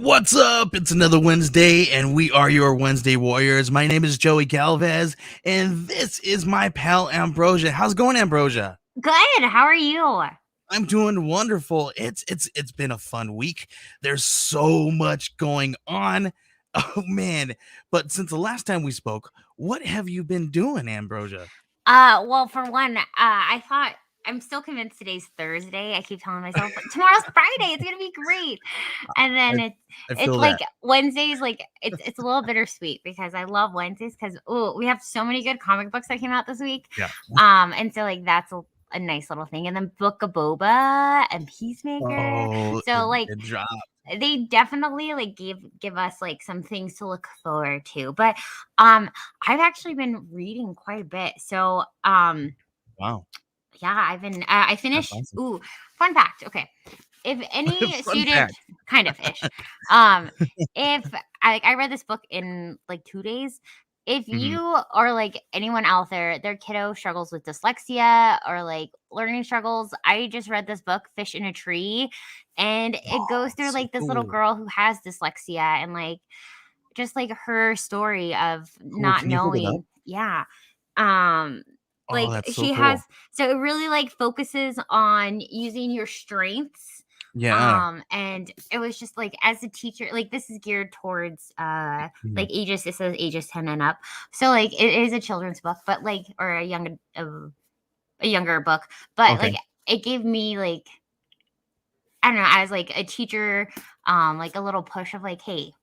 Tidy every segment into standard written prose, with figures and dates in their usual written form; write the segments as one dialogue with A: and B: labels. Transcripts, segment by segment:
A: What's up? It's another Wednesday, and we are your Wednesday Warriors. My name is Joey Galvez, and this is my pal Ambrosia. How's it going, Ambrosia?
B: Good. How are you?
A: I'm doing wonderful. It's been a fun week. There's so much going on. Oh man! But since the last time we spoke, what have you been doing, Ambrosia?
B: Well, for one, I thought I'm still convinced today's Thursday. I keep telling myself, but tomorrow's Friday. It's gonna be great. And
A: I,
B: then
A: I
B: it's
A: feel
B: like
A: that.
B: Wednesdays, like it's a little bittersweet because I love Wednesdays because we have so many good comic books that came out this week.
A: Yeah.
B: And so like that's a nice little thing. And then Book of Boba and Peacemaker.
A: Oh,
B: So like
A: it dropped.
B: they definitely like give us like some things to look forward to. But I've actually been reading quite a bit. So
A: Wow.
B: yeah, I've been I
A: That's
B: finished
A: awesome.
B: fun fact. Okay. If any
A: Fun
B: student
A: fact.
B: kind of ish, um, if I read this book in like 2 days. If
A: Mhm.
B: you or like anyone out there, their kiddo struggles with dyslexia or like learning struggles, I just read this book, Fish in a Tree, and it goes
A: Oh,
B: through
A: so
B: like this little
A: cool.
B: girl who has dyslexia and like just like her story of
A: Cool.
B: not
A: Can you hold it up?
B: knowing. Yeah. Um
A: Oh,
B: like
A: that's so
B: she has
A: cool.
B: so it really like focuses on using your strengths.
A: Yeah.
B: And it was just like as a teacher, like this is geared towards
A: Mhm.
B: like ages, it says ages 10 and up. So like it is a children's book, but like or a younger book, but like
A: Okay.
B: it gave me like I don't know, as like a teacher, like a little push of like, hey,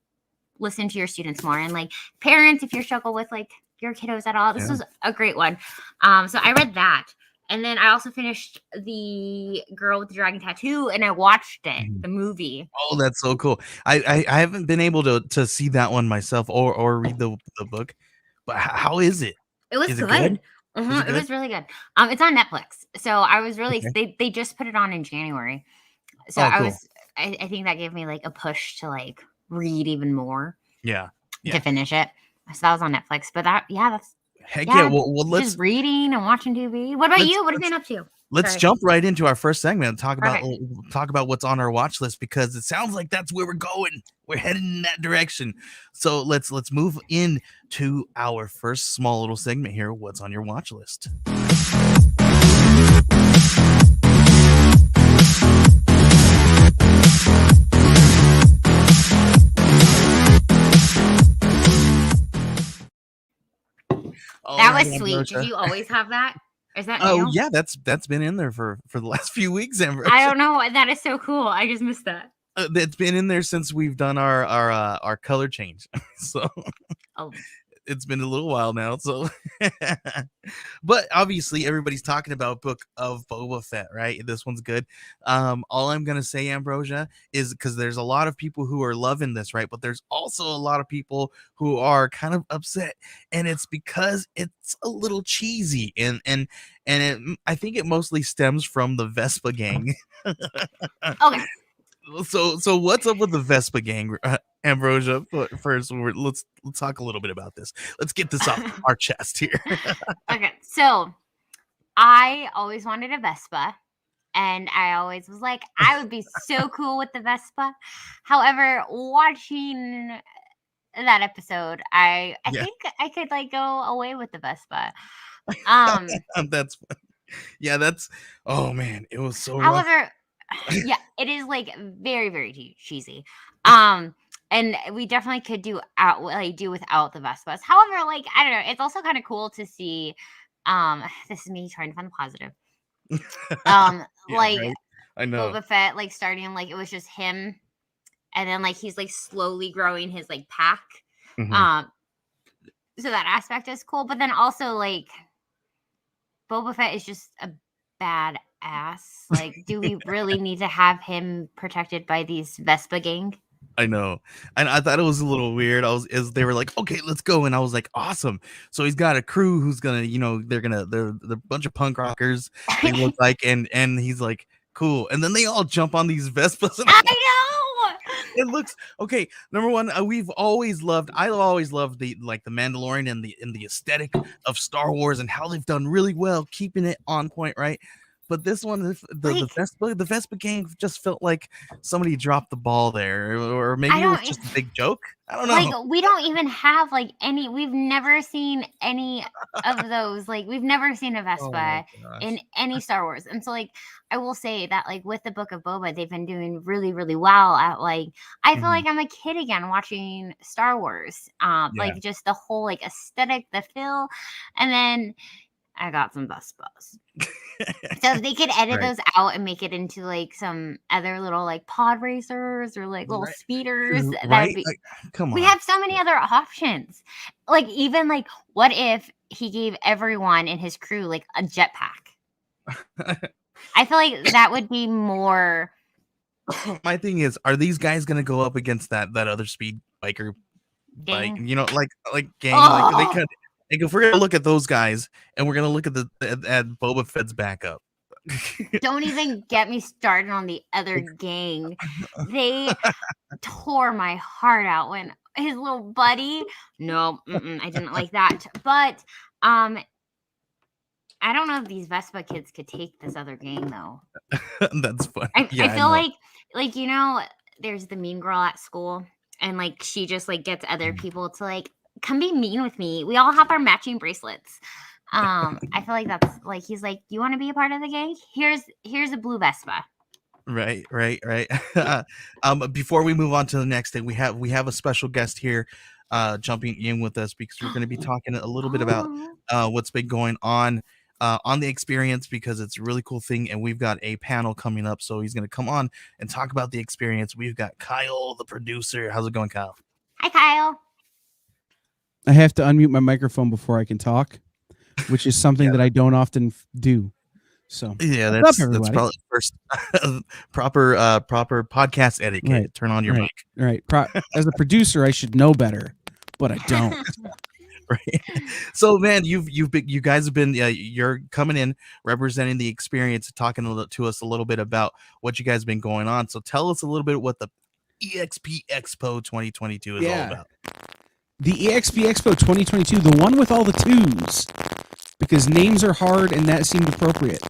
B: listen to your students more. And like parents, if you struggle with like your kiddos at all, this
A: Yeah.
B: was a great one. So I read that. And then I also finished The Girl with the Dragon Tattoo and I watched it,
A: Mhm.
B: the movie.
A: Oh, that's so cool. I haven't been able to see that one myself or read the book, but how is it?
B: It was
A: Is it good?
B: good.
A: Is it
B: It
A: good?
B: was really good. It's on Netflix. So I was really
A: Okay.
B: they just put it on in January. So
A: Oh, cool.
B: I think that gave me like a push to like read even more
A: Yeah.
B: to
A: Yeah.
B: finish it. So that was on Netflix. But that's
A: Heck yeah.
B: yeah,
A: Well,
B: just reading and watching TV. What about
A: let's
B: you? What have you
A: let's
B: been up to?
A: let's
B: Sorry.
A: jump right into our first segment and
B: Okay.
A: talk about what's on our watch list because it sounds like that's where we're going. We're heading in that direction. So let's move in to our first small little segment here. What's on your watch list? All
B: That
A: right,
B: was sweet. Did
A: Ambrosia.
B: you always have that? Is that
A: Oh
B: new?
A: yeah, that's been in there for the last few weeks,
B: I
A: Ambrosia.
B: don't know. That is so cool. I just missed that.
A: That's been in there since we've done our color change. So
B: Oh,
A: it's been a little while now. So, but obviously everybody's talking about Book of Boba Fett, right? This one's good. All I'm gonna say, Ambrosia, is because there's a lot of people who are loving this, right? But there's also a lot of people who are kind of upset, and it's because it's a little cheesy, I think it mostly stems from the Vespa gang.
B: okay.
A: So what's up with the Vespa gang, Ambrosia? First, let's talk a little bit about this. Let's get this off our chest here.
B: Okay. So I always wanted a Vespa. And I always was like, I would be so cool with the Vespa. However, watching that episode, I
A: Yeah,
B: think I could like go away with the Vespa. Um,
A: that's yeah, that's oh man, it was so rough.
B: However, yeah, it is like very, very cheesy. Um, and we definitely could do without the Vespas. However, like I don't know, it's also kind of cool to see. This is me trying to find the positive.
A: Yeah,
B: Like
A: right. I know.
B: Boba Fett, like starting like it was just him, and then like he's like slowly growing his like pack.
A: Mhm.
B: Um, so that aspect is cool, but then also like Boba Fett is just a badass. Like, do we really need to have him protected by these Vespa gang?
A: I know. And I thought it was a little weird. I was as they were like, "Okay, let's go." And I was like, "Awesome." So he's got a crew who's going to, they're a bunch of punk rockers they look like and he's like, "Cool." And then they all jump on these Vespas and
B: I know.
A: it looks okay. Number one, I've always loved the Mandalorian and the aesthetic of Star Wars and how they've done really well keeping it on point, right? but this one,
B: Like,
A: the Vespa gang just felt like somebody dropped the ball there, or maybe
B: I
A: it was
B: don't
A: just a big joke. I don't
B: like,
A: know.
B: we don't even have, like, any we've never seen any of those, like, we've never seen a
A: Oh my
B: Vespa in
A: gosh.
B: any Star Wars, and so, like, I will say that, like, with the Book of Boba, they've been doing really, really well at, like I feel
A: Mhm.
B: like I'm a kid again watching Star Wars,
A: Yeah.
B: like, just the whole, like, aesthetic, the feel, and then I got some Vespas. So if they could edit
A: Right.
B: those out and make it into, like, some other little, like, pod racers or, like, little
A: Right.
B: speeders, that would
A: Right.
B: be
A: Like, come
B: we
A: on.
B: have so many other options. Like, even, like, what if he gave everyone in his crew, like, a jetpack? I feel like that would be more
A: My thing is, are these guys gonna go up against that other speed biker bike?
B: dang.
A: Like gang, like they
B: Oh,
A: could. Like if we're gonna look at those guys, and we're gonna look at at Boba Fett's backup.
B: don't even get me started on the other gang. They tore my heart out when his little buddy no, I didn't like that. But, um, I don't know if these Vespa kids could take this other gang, though.
A: That's funny.
B: I
A: Yeah, I
B: feel
A: know.
B: like, there's the mean girl at school, and, like, she just, like, gets other
A: Mm.
B: people to, like, "Come be mean with me." We all have our matching bracelets. I feel like that's like, he's like, "You wanna be a part of the gang? Here's a blue Vespa."
A: Right, right, right. Before we move on to the next thing, we have a special guest here, jumping in with us because we're going to be talking a little bit about
B: Oh.
A: what's been going on the experience because it's a really cool thing, and we've got a panel coming up, so he's going to come on and talk about the experience. We've got Kyle, the producer. How's it going, Kyle?
B: Hi, Kyle.
C: I have to unmute my microphone before I can talk, which is something
A: Yeah,
C: that I don't often do. So,
A: yeah,
C: what's up,
A: that's
C: everybody?
A: probably first proper podcast etiquette.
C: Right,
A: Turn on your
C: right,
A: mic.
C: right. As a producer, I should know better, but I don't.
A: Right. So, man, you guys have been you're coming in representing the experience, talking to us a little bit about what you guys have been going on. So, tell us a little bit what the EXP Expo 2022 is all
C: Yeah.
A: about.
C: The EXP Expo 2022, the one with all the twos, because names are hard and that seemed appropriate.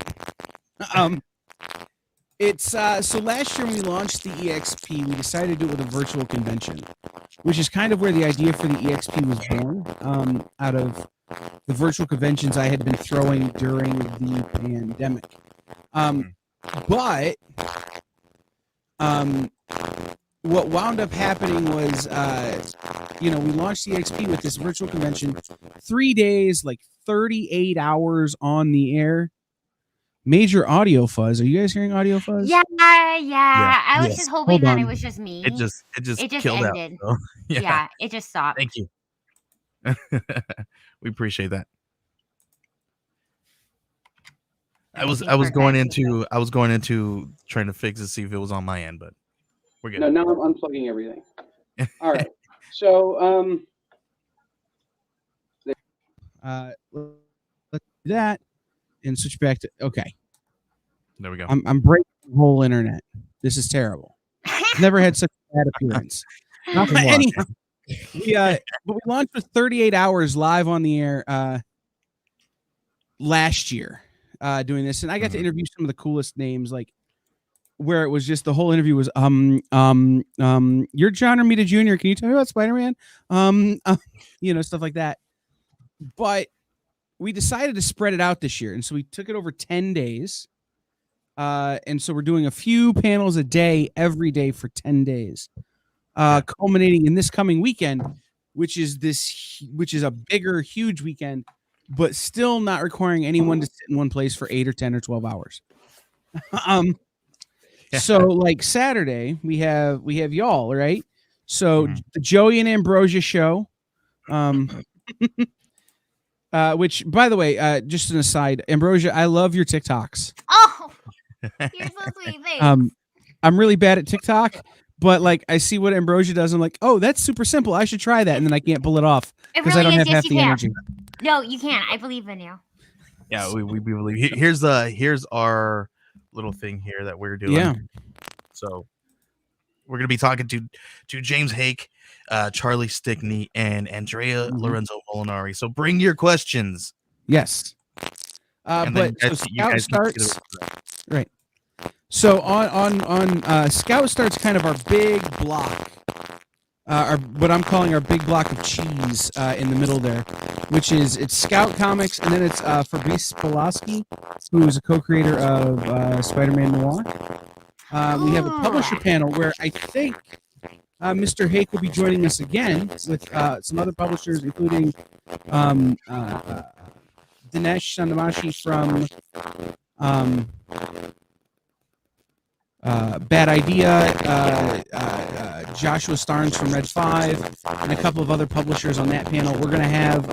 C: It's so last year when we launched the EXP, we decided to do it with a virtual convention, which is kind of where the idea for the EXP was born, out of the virtual conventions I had been throwing during the pandemic. But what wound up happening was, we launched the EXP with this virtual convention, 3 days, like 38 hours on the air. Major audio fuzz. Are you guys hearing audio fuzz?
B: Yeah. I was
A: Yes.
B: just hoping
C: Hold
B: that
C: on.
B: it was just me.
A: It just
B: It just
A: killed
B: ended.
A: out. So, yeah.
B: Yeah, it just stopped.
A: Thank you. We appreciate that. I was going into trying to fix it, see if it was on my end, but we're good.
D: No, now I'm unplugging everything. All right. So,
C: let's do that and switch back to okay.
A: There we go.
C: I'm breaking the whole internet. This is terrible. I've never had such a bad appearance. Anyhow, we launched with 38 hours live on the air last year doing this, and I got to interview some of the coolest names, like where it was just the whole interview was you're John Romita Jr. Can you tell me about Spider-Man? Stuff like that. But we decided to spread it out this year, and so we took it over 10 days. And so we're doing a few panels a day every day for 10 days. Culminating in this coming weekend, which is a bigger, huge weekend, but still not requiring anyone to sit in one place for 8 or 10 or 12 hours. So like Saturday, we have y'all, right? So the Joey and Ambrosia show, which, by the way, just an aside, Ambrosia, I love your TikToks.
B: Oh, you're so sweet. Thanks.
C: I'm really bad at TikTok, but like I see what Ambrosia does. I'm like, oh, that's super simple. I should try that, and then I can't pull it off because I don't have half the energy.
B: No, you can. I believe in you.
A: Yeah, we believe. Here's our little thing here that we're doing.
C: Yeah.
A: So we're gonna be talking to James Hake, Charlie Stickney, and Andrea Lorenzo Molinari. So bring your questions.
C: Yes.
A: And
C: But
A: then
C: so Scout starts. Right. So on Scout starts kind of our big block, our what I'm calling our big block of cheese in the middle there, which is it's Scout Comics, and then it's Fabrice Pulaski, who is a co-creator of Spider-Man Noir. We have a publisher panel where I think Mr. Hake will be joining us again with some other publishers, including Dinesh Sandamashi from Bad Idea, Joshua Starnes from Red 5, and a couple of other publishers on that panel. We're going to have,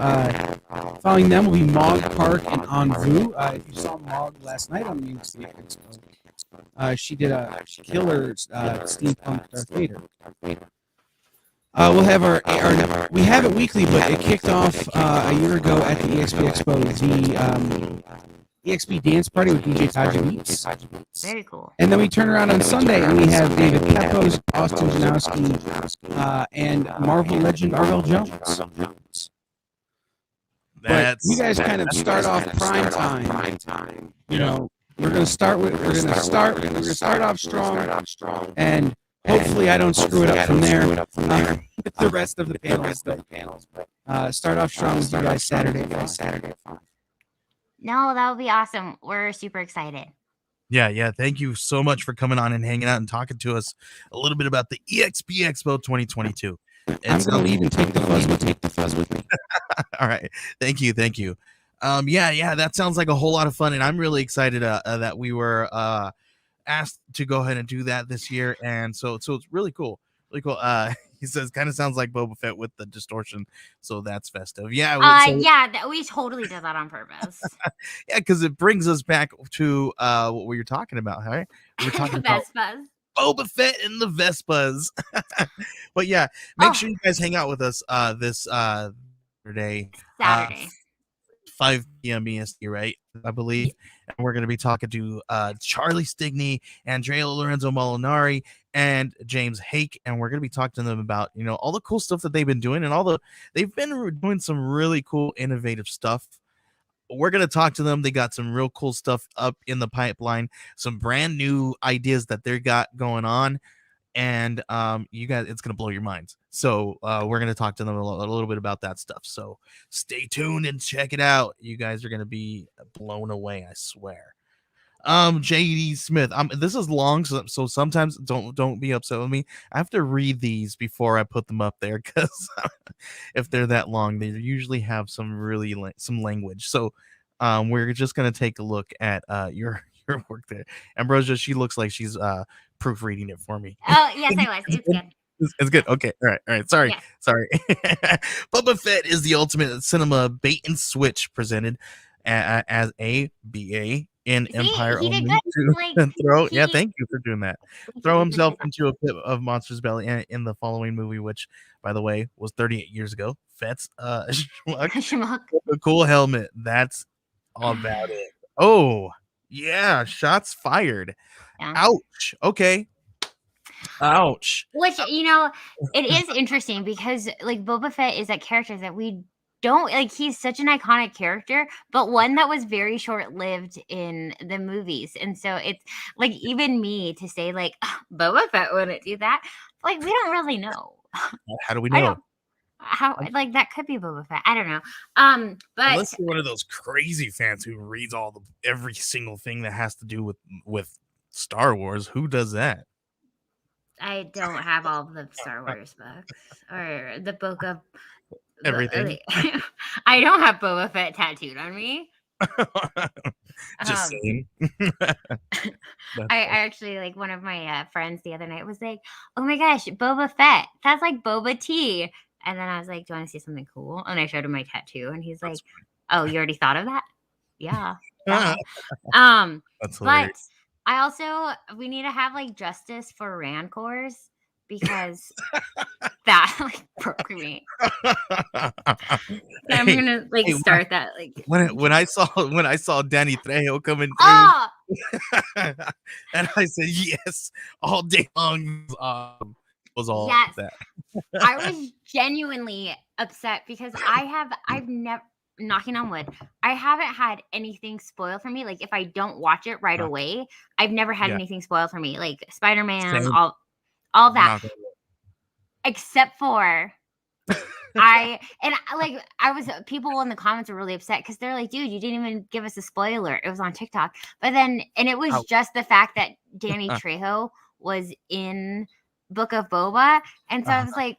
C: following them will be Mog Park and Envu. If you saw Mog last night on the Expo, she did a killer steampunk Darth Vader. We'll have we have it weekly, but it kicked off a year ago at the EXP Expo, the EXP Dance Party with DJ Taja Beats.
B: Very cool.
C: And then we turn around on Sunday and we have David Pepos, Austin Janowski, and Marvel legend Arvell Jones. But you guys kind of start off prime time. You know, we're gonna start off strong, and hopefully I don't screw it up from there. With the rest of the panels, but start off strong with you guys Saturday.
B: No, that would be awesome. We're super excited.
A: Yeah. Thank you so much for coming on and hanging out and talking to us a little bit about the EXP Expo 2022.
C: I'm gonna leave and take the fuzz with me.
A: All right. Thank you. Yeah, that sounds like a whole lot of fun, and I'm really excited that we were asked to go ahead and do that this year, and so it's really cool. He says kind of sounds like Boba Fett with the distortion, so that's festive. Yeah,
B: we totally did that on purpose.
A: Yeah, because it brings us back to what we were talking about, right? We were talking about
B: Vespas.
A: Boba Fett and the Vespas. But yeah, make sure you guys hang out with us this Saturday. 5 p.m. EST, right? I believe. And we're going to be talking to Charlie Stigney, Andrea Lorenzo Molinari, and James Hake, and we're going to be talking to them about, you know, all the cool stuff that they've been doing, and they've been doing some really cool, innovative stuff. We're going to talk to them. They got some real cool stuff up in the pipeline, some brand new ideas that they got going on, and you guys, it's going to blow your minds. So we're going to talk to them a little bit about that stuff. So stay tuned and check it out. You guys are going to be blown away, I swear. JD Smith, this is long, so sometimes don't be upset with me. I have to read these before I put them up there, because if they're that long, they usually have some really some language. So we're just going to take a look at your work there. Ambrosia, she looks like she's proofreading it for me.
B: Oh, yes, I was. It's good.
A: It's good. Okay. All right. Sorry. Boba Fett is the ultimate cinema bait and switch, presented as a BA in Empire
B: he did
A: only
B: good.
A: to throw. Yeah, thank you for doing that. Throw himself into a pit of monster's belly in the following movie, which, by the way, was 38 years ago. Fett's schmuck with a cool helmet. That's all about it. Oh yeah, shots fired. Yeah. Ouch. Okay. Ouch.
B: Which, you know, it is interesting because like Boba Fett is that character that we don't like. He's such an iconic character, but one that was very short-lived in the movies. And so it's like, even me to say like Boba Fett wouldn't do that, like we don't really know.
A: How do we know?
B: How, like, that could be Boba Fett. I don't know. But
A: unless you're one of those crazy fans who reads every single thing that has to do with Star Wars. Who does that?
B: I don't have all the Star Wars books or the book of
A: everything.
B: I don't have Boba Fett tattooed on me.
A: Just saying.
B: I actually, like, one of my friends the other night was like, "Oh my gosh, Boba Fett! That's like Boba Tea." And then I was like, "Do you want to see something cool?" And I showed him my tattoo, and he's like, "Oh, you already thought of that?" Yeah.
A: That's hilarious.
B: But I also, we need to have like justice for Rancors, because that like broke me. I'm gonna like start that like
A: when I saw Danny Trejo coming through, and I said yes all day long. Was all that.
B: I was genuinely upset because I've never, knocking on wood, I haven't had anything spoiled for me. Like if I don't watch it right away, I've never had
A: Yeah.
B: anything spoiled for me. Like Spider-Man,
A: Same.
B: all that,
A: Knock on wood.
B: except for people in the comments were really upset because they're like, dude, you didn't even give us a spoiler. It was on TikTok. But then, and it was
A: Ouch.
B: just the fact that Danny Trejo was in Book of Boba. And so I was like,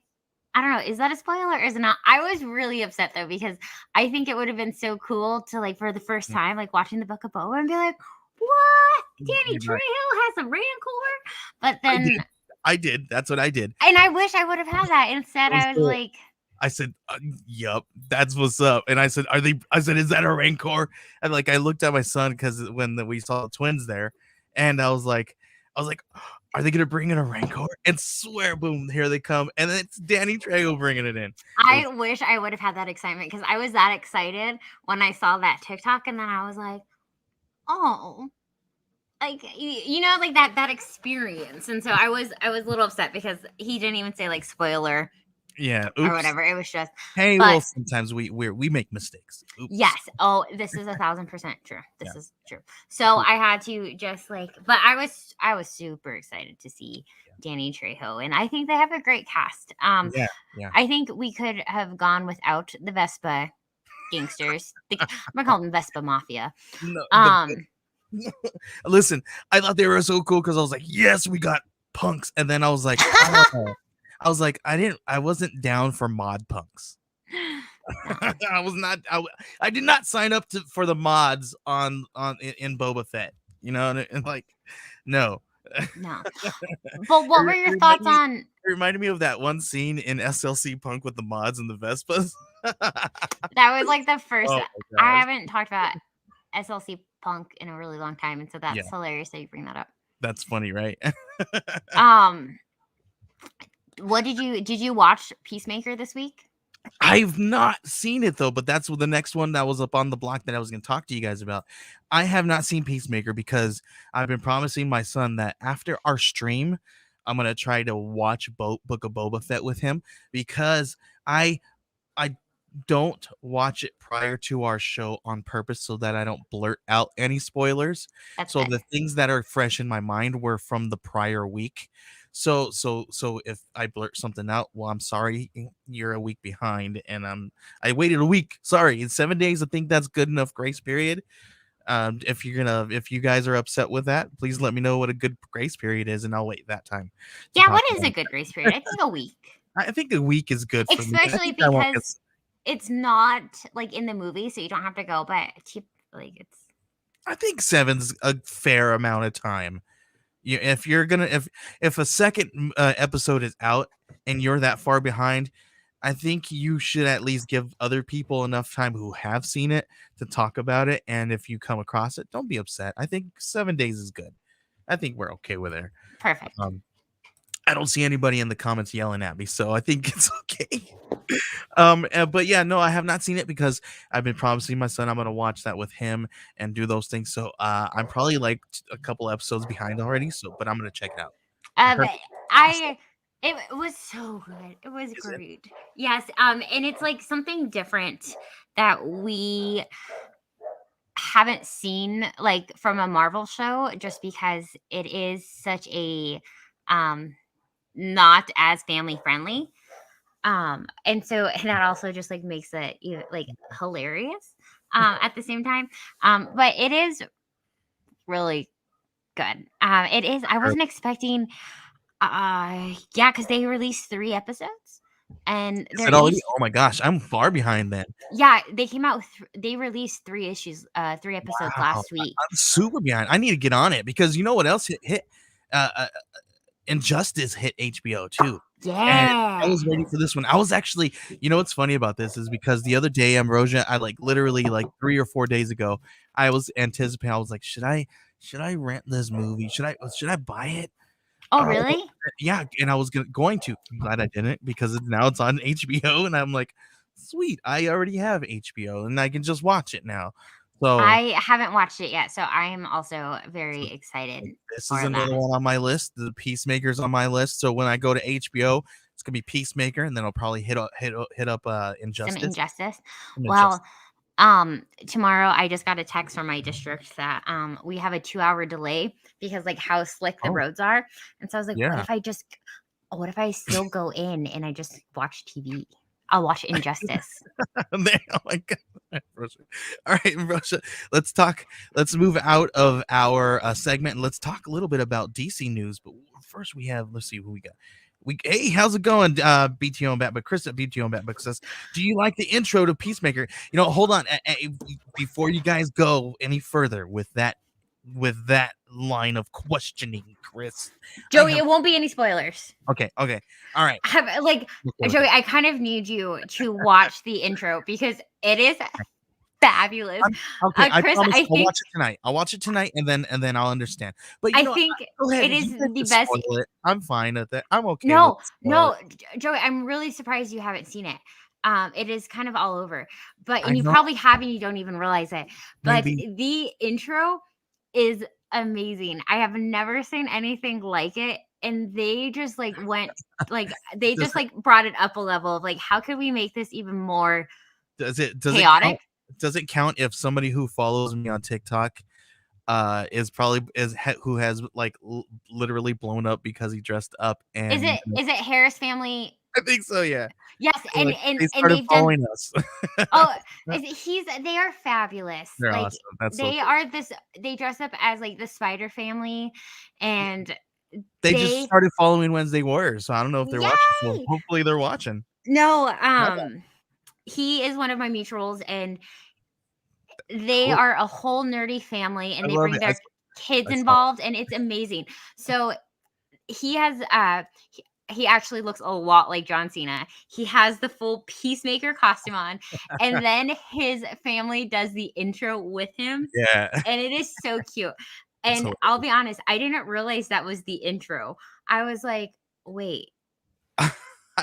B: I don't know, is that a spoiler or is it not? I was really upset though, because I think it would have been so cool to like for the first time, like watching the Book of Boba and be like, what? Danny
A: You're right.
B: Trejo has a rancor? But then
A: I did. That's what I did.
B: and I wish I would have had that. Instead, I was
A: cool.
B: like,
A: I said, yup, that's what's up. And I said, is that a rancor? And like, I looked at my son because when we saw the twins there, and I was like, are they going to bring in a rancor? And swear, boom, here they come. And then it's Danny Trejo bringing it in.
B: I wish I would have had that excitement because I was that excited when I saw that TikTok. And then I was like, oh, like, you know, like that experience. And so I was a little upset because he didn't even say like spoiler.
A: Yeah,
B: or whatever. It was just
A: well, sometimes we make mistakes. Oops.
B: Yes. Oh, this is 1,000% true. This is true. So I had to just like, but I was super excited to see Danny Trejo, and I think they have a great cast.
A: Yeah.
B: I think we could have gone without the Vespa gangsters. I'm gonna call them Vespa Mafia.
A: No, listen, I thought they were so cool because I was like, yes, we got punks, and then I was like, oh. I wasn't down for mod punks. I did not sign up for the mods in Boba Fett. You know, and like, no.
B: No. But what were your thoughts on?
A: It reminded me of that one scene in SLC Punk with the mods and the Vespas.
B: That was like the first.
A: Oh
B: I haven't talked about SLC Punk in a really long time, and so that's hilarious that you bring that up.
A: That's funny, right?
B: What did you watch Peacemaker this week?
A: I've not seen it though, but that's the next one that was up on the block that I was going to talk to you guys about. I have not seen Peacemaker because I've been promising my son that after our stream, I'm going to try to watch Book of Boba Fett with him because I don't watch it prior to our show on purpose so that I don't blurt out any spoilers. So the things that are fresh in my mind were from the prior week. So if I blurt something out, well, I'm sorry, you're a week behind, and I waited a week. Sorry, in 7 days, I think that's good enough grace period. If you guys are upset with that, please let me know what a good grace period is, and I'll wait that time.
B: Yeah, what is a good grace period? I think a week.
A: I think a week is good, for
B: especially
A: me.
B: because it's not like in the movie, so you don't have to go. But
A: I think 7's a fair amount of time. If you're gonna if a second episode is out and you're that far behind, I think you should at least give other people enough time who have seen it to talk about it. And if you come across it, don't be upset. I think 7 days is good. I think we're okay with it.
B: Perfect.
A: I don't see anybody in the comments yelling at me, so I think it's okay. But yeah, no, I have not seen it because I've been promising my son I'm going to watch that with him and do those things. So I'm probably like a couple episodes behind already. But I'm going to check it out.
B: It was so good. It was great. Yes. And it's like something different that we haven't seen like from a Marvel show, just because it is such a not as family friendly. And so that also just like makes it like hilarious at the same time. But it is really good. It is. I wasn't expecting. Because they released 3 episodes, and
A: oh my gosh, I'm far behind then.
B: Yeah, they came out. They released 3 issues, 3 episodes last week.
A: I'm super behind. I need to get on it because you know what else hit? Injustice hit HBO too.
B: Yeah,
A: and I was waiting for this one. I was actually, what's funny about this is because the other day, Ambrosia, I literally 3 or 4 days ago, I was anticipating. I was like, should I rent this movie? Should I buy it?
B: Oh, really?
A: Yeah, and I was going to. I'm glad I didn't because now it's on HBO, and I'm like, sweet, I already have HBO, and I can just watch it now. So
B: I haven't watched it yet, so I am also very excited.
A: This is another one on my list. The Peacemaker's on my list. So when I go to HBO, it's gonna be Peacemaker, and then I'll probably hit up Injustice.
B: Injustice. Well, Tomorrow I just got a text from my district that we have a 2-hour delay because like how slick the
A: Oh.
B: roads are. And so I was like,
A: Yeah.
B: what if I still go in and I just watch TV? I'll watch Injustice.
A: Oh my god. All right, Russia. Let's move out of our segment and let's talk a little bit about DC news. But first let's see who we got. Hey, how's it going? BTO and Batbook. Chris at BTO and Batbook says, do you like the intro to Peacemaker? Hold on. Before you guys go any further with that line of questioning, Chris.
B: Joey, it won't be any spoilers.
A: Okay. All right.
B: Joey, I kind of need you to watch the intro because it is fabulous.
A: Okay,
B: Chris,
A: I promise I'll watch it tonight. I'll watch it tonight, and then I'll understand. But
B: I think it is the best.
A: I'm fine with it. I'm okay.
B: No, Joey, I'm really surprised you haven't seen it. It is kind of all over, and you probably have, and you don't even realize it. But the intro is amazing. I have never seen anything like it. And they just brought it up a level of how could we make this even more chaotic?
A: Does it count if somebody who follows me on TikTok who has literally blown up because he dressed up? And
B: is it Harris family?
A: I think so, yeah.
B: Yes,
A: and they've following us.
B: They are fabulous.
A: They're awesome. That's
B: they dress up as the Spider Family, and
A: they just started following Wednesday Warriors, so I don't know if they're watching. So hopefully they're watching.
B: No, he is one of my mutuals, and they are a whole nerdy family, and they bring their kids involved, and it's amazing. So he has he actually looks a lot like John Cena. He has the full Peacemaker costume on, and then his family does the intro with him.
A: Yeah,
B: and it is so cute. And I'll be honest, I didn't realize that was the intro. I was like, wait.
A: I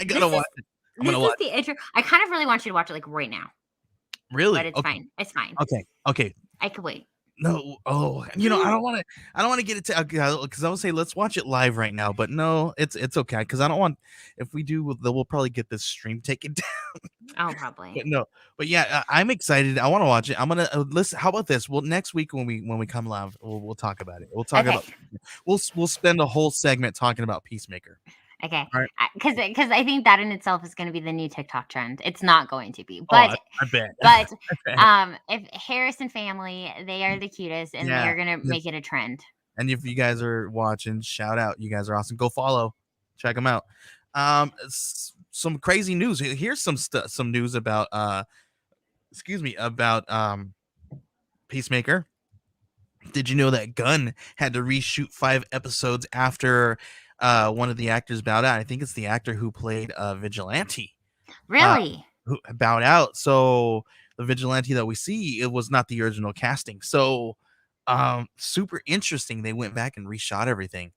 A: gotta watch it.
B: This is the intro. I kind of really want you to watch it really now.
A: Really?
B: But it's fine. It's fine.
A: Okay.
B: I can wait.
A: No. Oh, I don't want to get it to, because I would say let's watch it live right now, but no, it's okay, because I don't want, if we do, we'll probably get this stream taken down.
B: Oh, probably.
A: But yeah, I'm excited. I want to watch it. I'm gonna listen. How about this? Well, next week when we come live, we'll talk about it. We'll talk about. We'll spend a whole segment talking about Peacemaker.
B: Okay, because I think that in itself is going to be the new TikTok trend. It's not going to be, but
A: I bet.
B: But if Harrison family, they are the cutest, and they are going to make it a trend.
A: And if you guys are watching, shout out! You guys are awesome. Go follow, check them out. Some crazy news. Here's some news about Peacemaker. Did you know that Gunn had to reshoot 5 episodes after one of the actors bowed out? I think it's the actor who played Vigilante.
B: Really?
A: Who bowed out. So the Vigilante that we see, it was not the original casting. So super interesting. They went back and reshot everything.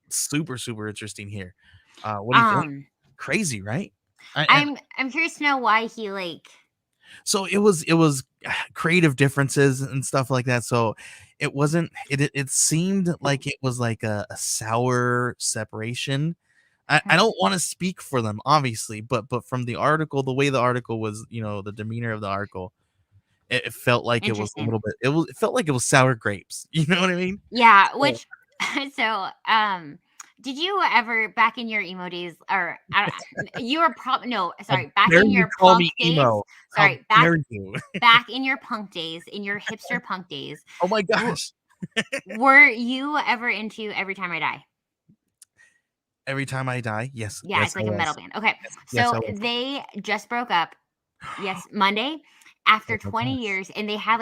A: Super interesting here. What do you think? Crazy, right?
B: I'm curious to know why he
A: So it was creative differences and stuff like that. So it wasn't. It seemed like it was like a sour separation. I don't want to speak for them, obviously, but from the article, the way the article was, the demeanor of the article, it felt like it was a little bit. It felt like it was sour grapes. You know what I mean?
B: Yeah. Which did you ever, back in your emo days, or you were back in your punk days? Sorry, back in your punk days, in your hipster punk days.
A: Oh my gosh!
B: Were you ever into Every Time I Die?
A: Every Time I Die, yes.
B: Yeah,
A: yes,
B: it's like a metal band. Okay, so they just broke up. Yes, Monday after 20 years, and they have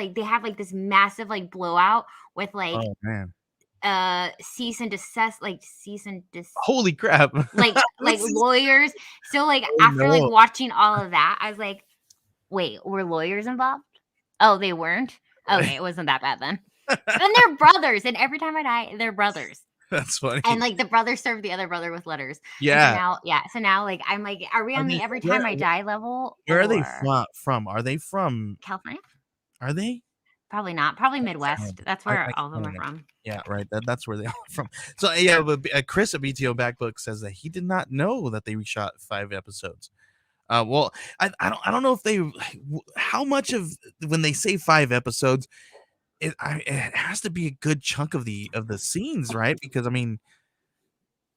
B: this massive blowout with
A: oh man.
B: cease and desist.
A: Holy crap.
B: like lawyers. So after watching all of that, I was like, wait, were lawyers involved? Oh, they weren't? Okay, it wasn't that bad then. Then they're brothers, and Every Time I Die, they're brothers.
A: That's funny.
B: And the brother served the other brother with letters.
A: Yeah.
B: So now I'm like, are we on the Every Time I Die level?
A: Where are they from? Are they from
B: California?
A: Are they?
B: Probably not. Probably Midwest. That's where all of them are from.
A: Yeah, right. That's where they are from. So yeah, but Chris at BTO Backbook says that he did not know that they reshot 5 episodes. Well, I don't know if they how much of when they say 5 episodes, it has to be a good chunk of the scenes, right? Because I mean,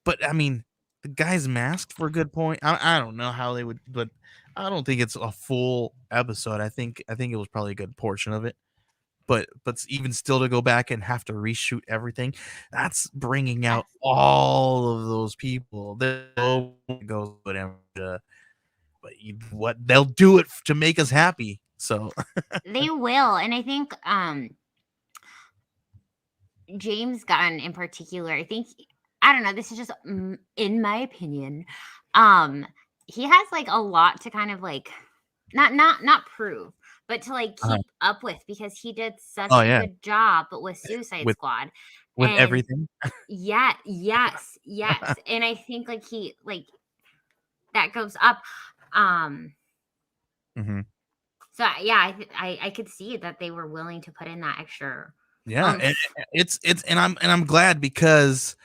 A: the guy's masked for a good point. I don't know how they would, but I don't think it's a full episode. I think it was probably a good portion of it. But even still to go back and have to reshoot everything, that's bringing out
B: That's,
A: all of those people. That goes whatever. But what they'll do it to make us happy. So
B: they will, and I think James Gunn in particular, I don't know, this is just in my opinion, he has like a lot to kind of like not prove, but to like
A: uh,
B: keep up with, because he did such
A: oh
B: a
A: yeah,
B: good job with Suicide
A: with
B: Squad.
A: with
B: And
A: everything.
B: yes, and I think like he like that goes up. um
A: Hmm.
B: so yeah, I could see that they were willing to put in that extra
A: Yeah, and
B: oomph.
A: it's and I'm glad because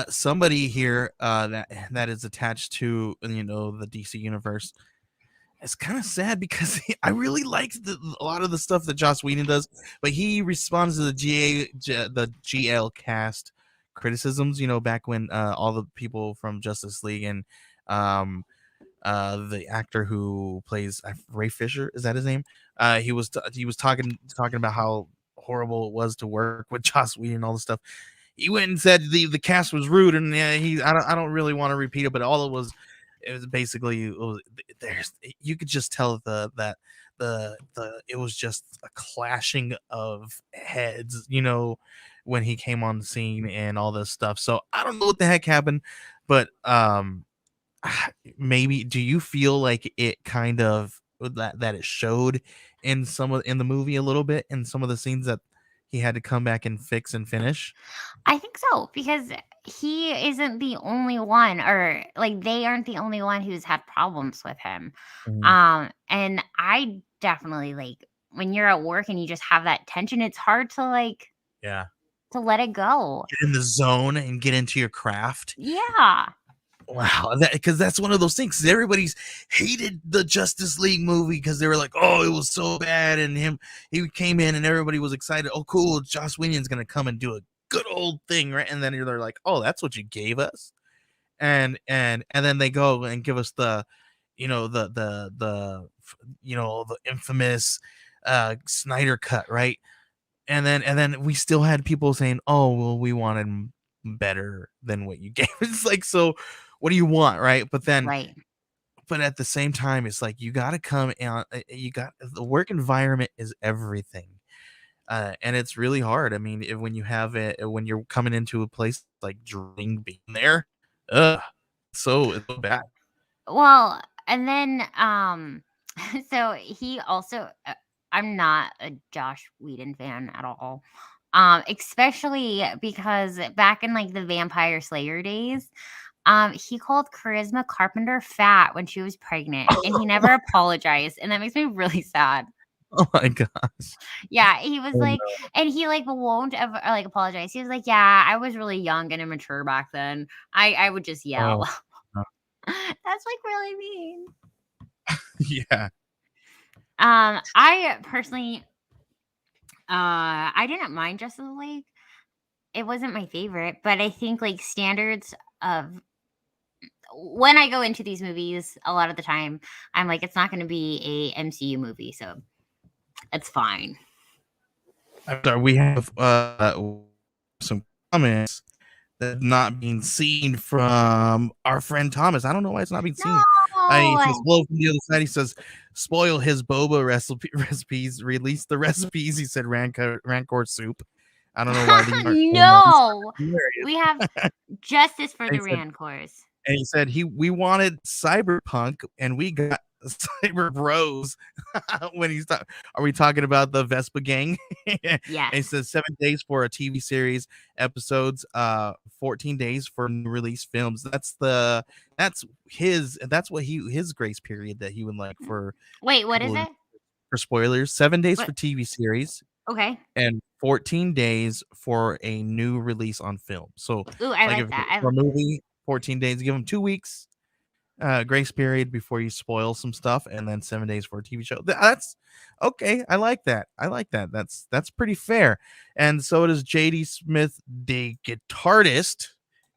A: somebody here that is attached to the DC universe. It's kind of sad because I really liked a lot of the stuff that Joss Whedon does, but he responds to the GL cast criticisms. Back when all the people from Justice League and um, the actor who plays Ray Fisher, is that his name? He was talking about how horrible it was to work with Joss Whedon and all this stuff. He went and said the cast was rude, and yeah, I don't really want to repeat it, but all it was basically there's you could just tell the it was just a clashing of heads, when he came on the scene and all this stuff. So I don't know what the heck happened, but maybe do you feel like it kind of that it showed in the movie a little bit in some of the scenes that he had to come back and fix and finish?
B: I think so, because he isn't the only one, or like they aren't the only one who's had problems with him.
A: Mhm.
B: And I definitely like when you're at work and you just have that tension, it's hard to like
A: Yeah.
B: to let it go.
A: Get in the zone and get into your craft.
B: Yeah.
A: Wow, because that's one of those things. 'Cause everybody's hated the Justice League movie because they were like, "Oh, it was so bad," and he came in and everybody was excited. Oh, cool, Joss Whedon's gonna come and do a good old thing, right? And then they're like, "Oh, that's what you gave us," and then they go and give us the infamous Snyder cut, right? And then we still had people saying, "Oh, well, we wanted better than what you gave." It's like, so what do you want, right?
B: Right.
A: But at the same time, it's like you got to come out. You got the work environment is everything, and it's really hard. I mean, when you have it, when you're coming into a place like dreading being there, ugh, it's so bad.
B: Well, and then so he also I'm not a Josh Whedon fan at all. Especially because back in like the Vampire Slayer days, he called Charisma Carpenter fat when she was pregnant, and he never apologized, and that makes me really sad.
A: Oh my gosh.
B: Yeah, he was
A: Oh,
B: like,
A: no.
B: and he like won't ever like apologize. He was like, "Yeah, I was really young and immature back then. I would just
A: Oh,
B: yell."
A: no.
B: That's like really mean.
A: Yeah.
B: I personally, I didn't mind Justice League. It wasn't my favorite, but I think like standards of when I go into these movies, a lot of the time, I'm like, it's not going to be a MCU movie, so it's fine.
A: I'm sorry, we have some comments that have not being seen from our friend Thomas. I don't know why it's not being seen. He says,
B: No,
A: hello from the other side. He says, spoil his boba recipes, release the recipes. He said rancor soup. I don't know why these aren't
B: no,
A: hilarious.
B: we have justice for
A: And
B: the
A: he said,
B: Rancors.
A: we wanted cyberpunk and we got cyber bros. When he's are we talking about the Vespa gang? And he
B: Yes.
A: says 7 days for a TV series episodes, 14 days for new release films. That's his grace period that he would like for
B: Wait, what is
A: people
B: it?
A: for spoilers. 7 days
B: What?
A: for TV series
B: Okay.
A: and 14 days for a new release on film. So
B: Ooh, I
A: like
B: like
A: if
B: that.
A: for a movie, 14 days, give them 2 weeks. grace period before you spoil some stuff, and then 7 days for a TV show. That's okay. I like that. That's pretty fair. And so does JD Smith, the guitarist.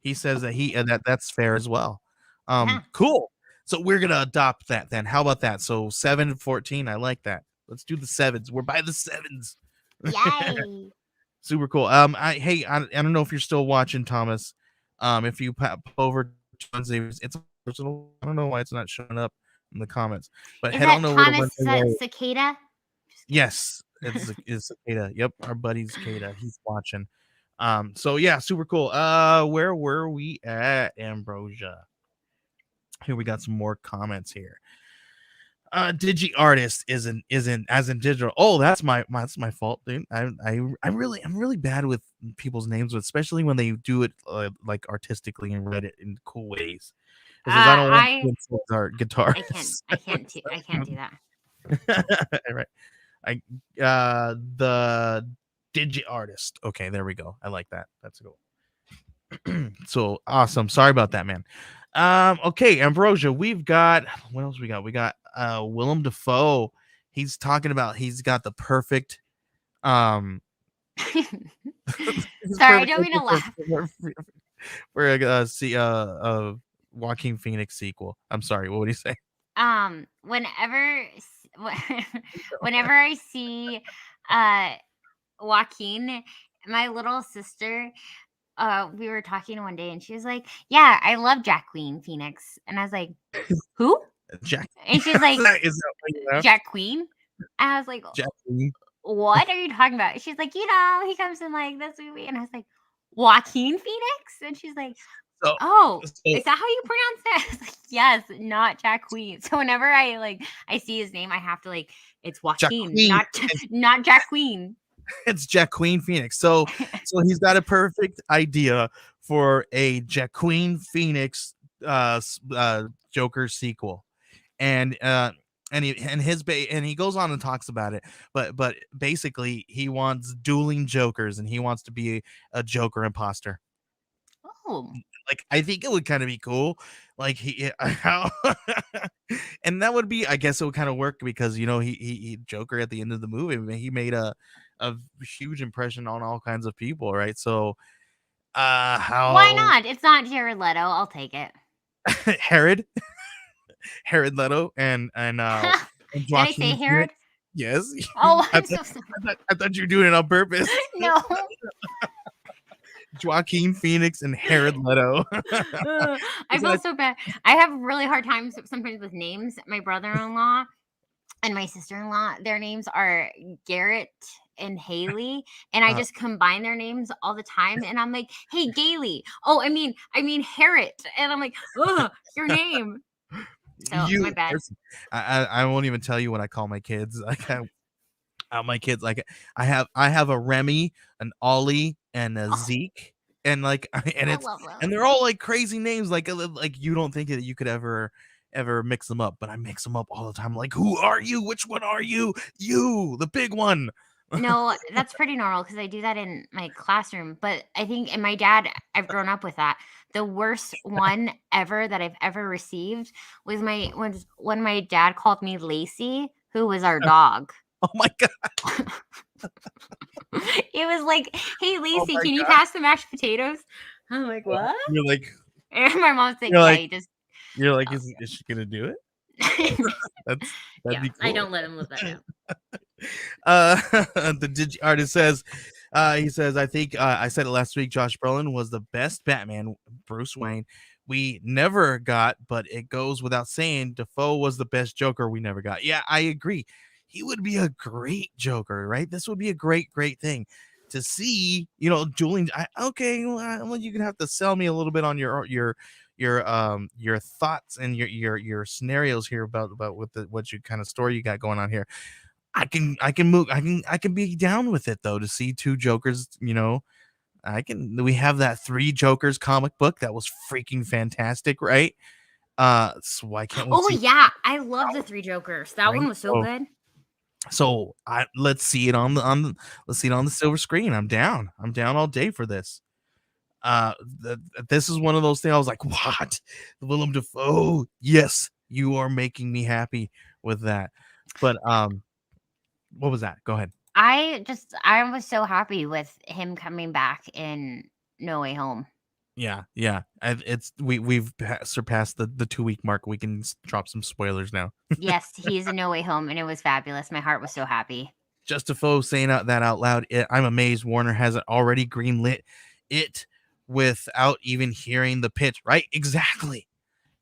A: He says that that's fair as well.
B: Yeah.
A: Cool. So we're gonna adopt that then. How about that? So 7 and 14. I like that. Let's do the 7s. We're by the 7s.
B: Yay.
A: Super cool. I don't know if you're still watching, Thomas. If you pop over to Wednesday, it's personal. I don't know why it's not showing up in the comments. But
B: Is
A: head
B: that
A: on over to
B: Thomas
A: Wednesday. Road.
B: Cicada?
A: Yes, it's Cicada. Yep, our buddy Cicada. He's watching. So yeah, super cool. Where were we at, Ambrosia? Here we got some more comments here. Digi artist isn't as in digital. Oh, that's my fault, dude. I'm really bad with people's names, especially when they do it like artistically and read it in cool ways. Because I don't want to our guitars.
B: I can't do that.
A: Right. The Digi artist. Okay, there we go. I like that. That's cool. So awesome. Sorry about that, man. Okay, Ambrosia, we've got what else we got? We got Willem Dafoe. He's talking about he's got the perfect
B: Sorry, I don't mean to laugh.
A: For a Joaquin Phoenix sequel. I'm sorry, what would you say?
B: Whenever I see Joaquin, my little sister, we were talking one day and she was like, yeah, I love Joaquin Phoenix. And I was like, who?
A: Jack.
B: And she's like,
A: is that what you laughed?
B: Joaquin? And I was like,
A: Joaquin.
B: what are you talking about? She's like, he comes in like this movie. And I was like, Joaquin Phoenix? And she's like, oh, is that how you pronounce that? I was like, yes, not Joaquin. So whenever I see his name, I have to it's Joaquin, not Joaquin.
A: It's Joaquin Phoenix. So he's got a perfect idea for a Joaquin Phoenix Joker sequel. And he goes on and talks about it, but basically he wants dueling Jokers and he wants to be a Joker imposter.
B: Oh,
A: like I think it would kind of be cool, like and that would be, I guess it would kind of work because he Joker at the end of the movie, he made a huge impression on all kinds of people, right? So
B: why not? It's not Jared Leto. I'll take it.
A: Herod Leto and
B: Did I say Herod?
A: Yes.
B: Oh, I'm so sorry.
A: I thought you were doing it on purpose.
B: No.
A: Joaquin Phoenix and Herod Leto.
B: I feel so bad. I have really hard times sometimes with names. My brother-in-law and my sister-in-law, their names are Garrett and Haley, and I just combine their names all the time. And I'm like, hey, Gailey. Oh, I mean Harriet. And I'm like, ugh, your name. So my bad.
A: I won't even tell you what I call my kids. My kids, like I have a Remy, an Ollie, and a Zeke, and and they're all like crazy names, like you don't think that you could ever mix them up, but I mix them up all the time. Like, who are you? Which one are you? You, the big one.
B: No, that's pretty normal because I do that in my classroom. But I think, and my dad, I've grown up with that. The worst one ever that I've ever received was when my dad called me Lacey, who was our dog.
A: Oh my god.
B: It was like, hey Lacey, can you pass the mashed potatoes? I'm like, what?
A: You're like,
B: and my mom's like,
A: you're like, is she gonna do it? That'd be cool.
B: I don't let him live that down.
A: The Digi artist says, he says, I think I said it last week, Josh Brolin was the best Batman, Bruce Wayne we never got, but it goes without saying Dafoe was the best Joker we never got. Yeah, I agree. He would be a great Joker, right? This would be a great thing to see, dueling. Okay, well, you're gonna have to sell me a little bit on your thoughts and your scenarios here about what you kind of story you got going on here. I can be down with it though, to see two Jokers. We have that 3 Jokers comic book that was freaking fantastic, right? So why can't we?
B: Oh yeah, I love the 3 Jokers. That one was so good.
A: So let's see it on the silver screen. I'm down all day for this. This is one of those things I was like, what? Willem Dafoe, yes, you are making me happy with that. But what was that? Go ahead.
B: I was so happy with him coming back in No Way Home.
A: Yeah. We've surpassed the 2-week mark. We can drop some spoilers now.
B: Yes, he's in No Way Home, and it was fabulous. My heart was so happy.
A: Just Defoe saying that out loud. I'm amazed Warner hasn't already greenlit it without even hearing the pitch. Right? Exactly.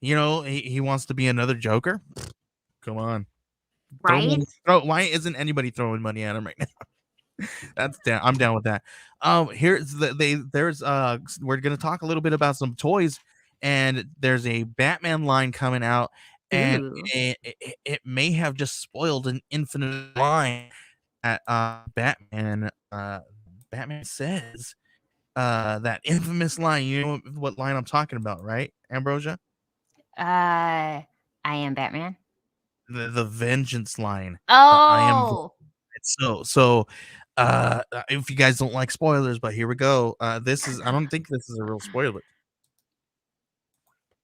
A: You know, he wants to be another Joker. Come on.
B: Right?
A: Why isn't anybody throwing money at him right now? That's down. I'm down with that. Here's we're gonna talk a little bit about some toys, and there's a Batman line coming out, and
B: Ooh.
A: it may have just spoiled an infinite line at Batman. Batman says that infamous line. You know what line I'm talking about, right, Ambrosia?
B: I am Batman.
A: The vengeance line.
B: Oh,
A: I am. So if you guys don't like spoilers, but here we go. I don't think this is a real spoiler.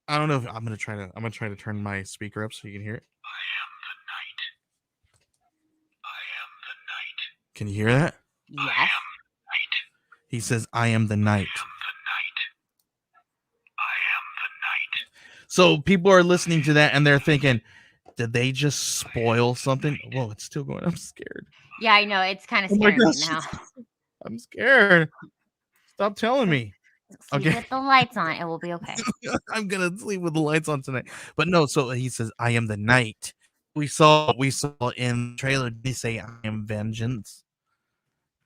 A: I don't know if I'm gonna try to turn my speaker up so you can hear it. I am the night. Can you hear that?
B: yes.
A: He says, I am the night. So people are listening to that and they're thinking, did they just spoil something? Whoa, it's still going. I'm scared.
B: Yeah, I know. It's kind of
A: Oh my
B: scary right
A: gosh.
B: now.
A: I'm scared. Stop telling me.
B: Sleep
A: Okay.
B: with the lights on. It will be okay.
A: I'm gonna sleep with the lights on tonight. But no, so he says, I am the night. We saw in the trailer, they say I am vengeance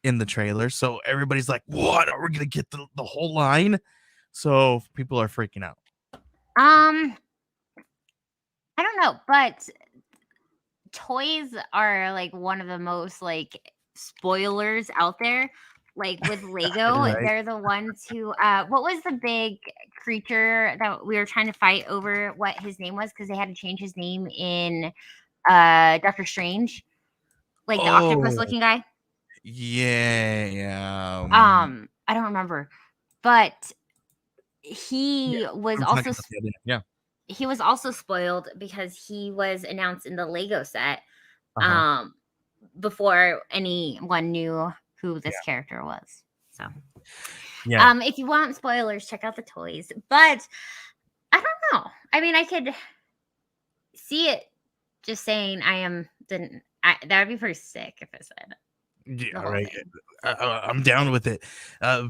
A: in the trailer. So everybody's like, what? Are we gonna get the whole line? So people are freaking out.
B: I don't know, but toys are like one of the most like spoilers out there. Like with Lego,
A: Right.
B: they're the ones who what was the big creature that we were trying to fight over what his name was because they had to change his name in Doctor Strange? Like the octopus looking guy?
A: Yeah.
B: I don't remember. But he was also he was also spoiled because he was announced in the Lego set before anyone knew who this character was. So if you want spoilers, check out the toys. But I don't know. I mean, I could see it just saying I am that would be pretty sick if it said
A: yeah, right. I'm down with it.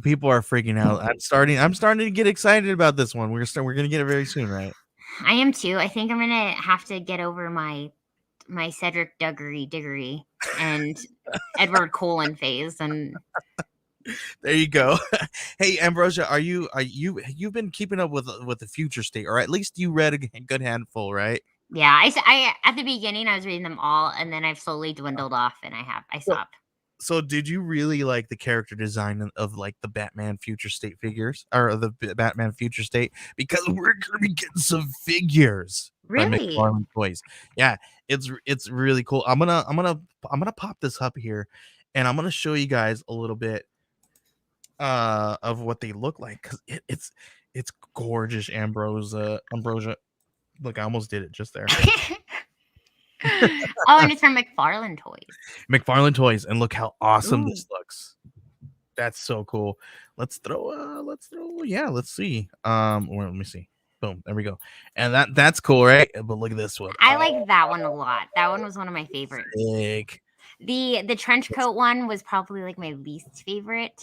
A: People are freaking out. I'm starting to get excited about this one. We're gonna get it very soon, right?
B: I am too. I think I'm gonna have to get over my Cedric Diggory and Edward Cullen phase, and
A: there you go. Hey, Ambrosia, you've been keeping up with the Future State, or at least you read a good handful, right?
B: Yeah, I at the beginning I was reading them all, and then I've slowly dwindled off, and I stopped.
A: So did you really like the character design of like the Batman Future State figures or the Batman Future State? Because we're gonna be getting some figures.
B: Really?
A: McFarlane Toys. Yeah, it's really cool. I'm gonna pop this up here, and I'm gonna show you guys a little bit of what they look like because it's gorgeous. Ambrosia. Look, I almost did it just there.
B: Oh, and it's from McFarlane Toys.
A: And look how awesome this looks. That's so cool. Let's see. Let me see. Boom, there we go. And that's cool, right? But look at this one.
B: I like that one a lot. That one was one of my favorites.
A: Sick.
B: The trench coat one was probably like my least favorite.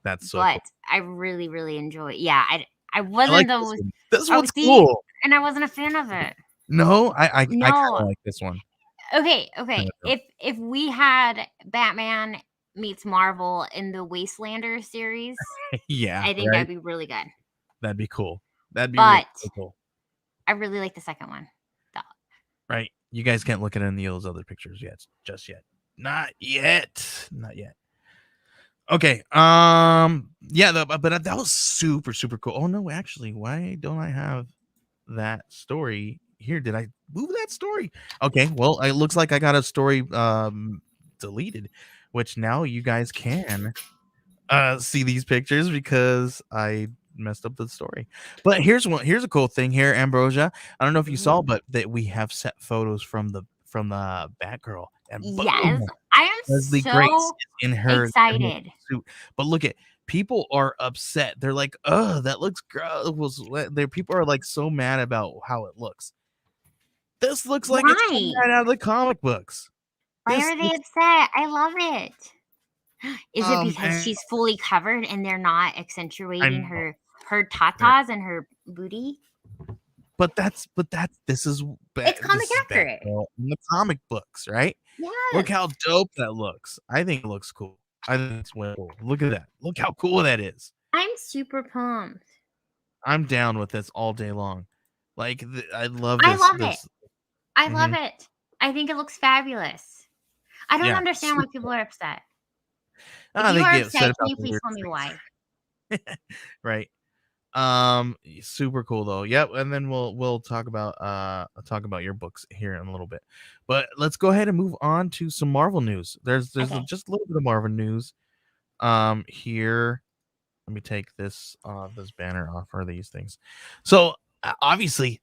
A: That's so
B: but
A: cool.
B: I really, really enjoy it. Yeah, I wasn't
A: this one's cool.
B: And I wasn't a fan of it.
A: No, I kind of like this one.
B: Okay. If we had Batman meets Marvel in the Wastelander series,
A: yeah,
B: I think that'd be really good.
A: That'd be cool. Really cool.
B: I really like the second one.
A: Right. You guys can't look at any of those other pictures yet. Just yet. Not yet. Okay. Yeah, but that was super, super cool. Oh no, actually, why don't I have that story here? Did I move that story? Okay, well, it looks like I got a story deleted, which now you guys can see these pictures because I messed up the story. But here's a cool thing here, Ambrosia. I don't know if you saw, but that we have set photos from the Batgirl, and
B: Yes,
A: boom,
B: I am
A: Leslie Grace
B: so
A: is in her
B: excited.
A: suit. But look at people are upset. They're like, "Oh, that looks gross." There, people are like so mad about how it looks. This looks like it's coming
B: Why?
A: right out of the comic books.
B: Why
A: This
B: are they
A: looks,
B: upset? I love it. Is it because
A: man,
B: she's fully covered and they're not
A: I
B: accentuating
A: know.
B: her tatas and her booty?
A: But this is
B: It's comic accurate.
A: Batgirl in the comic books, right? Look
B: Yes.
A: how dope that looks. I think it looks cool. I think it's way cool. Look at that. Look how cool that is.
B: I'm super pumped.
A: I'm down with this all day long. Like I love
B: I
A: this.
B: love it. I love
A: Mhm.
B: it. I think it looks fabulous. I don't
A: Yeah,
B: understand why
A: super
B: people are upset. If you
A: they
B: are
A: get upset
B: upset, can
A: about
B: you
A: the
B: please
A: weird
B: tell me
A: things.
B: why?
A: Right. Super cool though. Yep, and then we'll talk about your books here in a little bit. But let's go ahead and move on to some Marvel news. There's
B: Okay.
A: just a little bit of Marvel news here. Let me take this banner off for these things. So obviously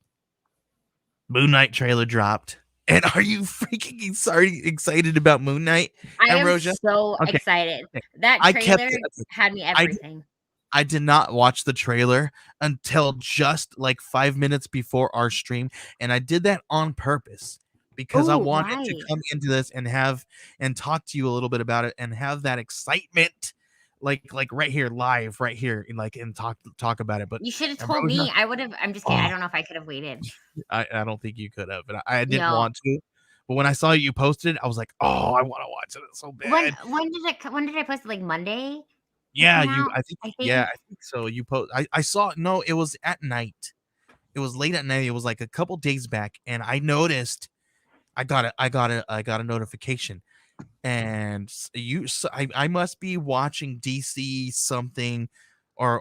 A: Moon Knight trailer dropped. And are you freaking excited about Moon Knight,
B: I am
A: Ambrosia?
B: so
A: Okay.
B: excited.
A: Okay.
B: That
A: I kept
B: trailer had me
A: I
B: everything.
A: I did not watch the trailer until just like 5 minutes before our stream, and I did that on purpose because I
B: Oh,
A: wanted to
B: right.
A: come into this and talk to you a little bit about it and have that excitement like right here live right here and talk about it. But
B: You should have told
A: Ambrosia,
B: me. I would have. I'm just kidding. I
A: oh,
B: don't know if I could have waited.
A: I don't think you could have, but I didn't
B: No.
A: want to. But when I saw you posted, I was like, oh, I want to watch it so bad.
B: When did I post it? Like Monday?
A: Yeah,
B: Came out,
A: I think
B: I
A: yeah,
B: think.
A: I think so. I saw no, it was at night. It was late at night. It was like a couple days back, and I noticed I got a notification, and I must be watching DC something, or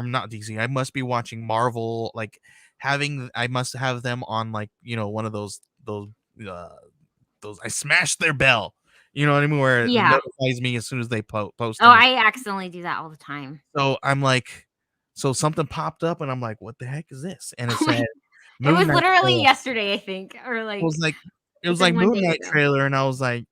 A: not DC. I must be watching Marvel, like I must have them on like one of uh those I smashed their bell. You know what I mean? Where it
B: Yeah.
A: notifies me as soon as they post
B: Oh,
A: anything.
B: I accidentally do that all the time.
A: So I'm like, so something popped up, and I'm like, what the heck is this? And it
B: Oh my-
A: said
B: it was
A: Moon Knight
B: literally
A: trailer.
B: yesterday, I think, or
A: It
B: like
A: was like
B: within 1
A: Moon
B: day
A: Knight
B: ago.
A: trailer, and I was like,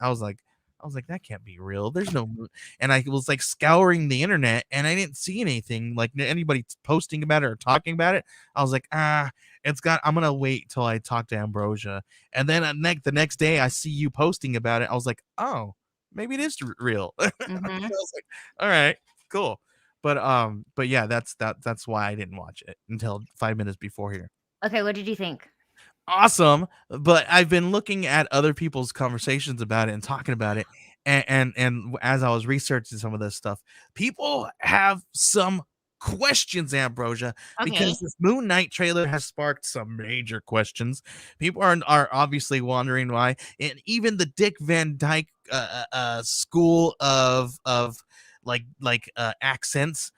A: that can't be real. There's no moon. And I was like scouring the internet, and I didn't see anything like anybody posting about it or talking about it. I was like, I'm gonna wait till I talk to Ambrosia, and then the next day I see you posting about it. I was like, oh, maybe it is real. So I
B: Mhm.
A: was like, all right, cool. But yeah, that's why I didn't watch it until 5 minutes before here.
B: Okay, what did you think?
A: Awesome, but I've been looking at other people's conversations about it and talking about it, and as I was researching some of this stuff, people have some questions, Ambrosia,
B: Okay.
A: because this Moon Knight trailer has sparked some major questions. People are obviously wondering why, and even the Dick Van Dyke school of accents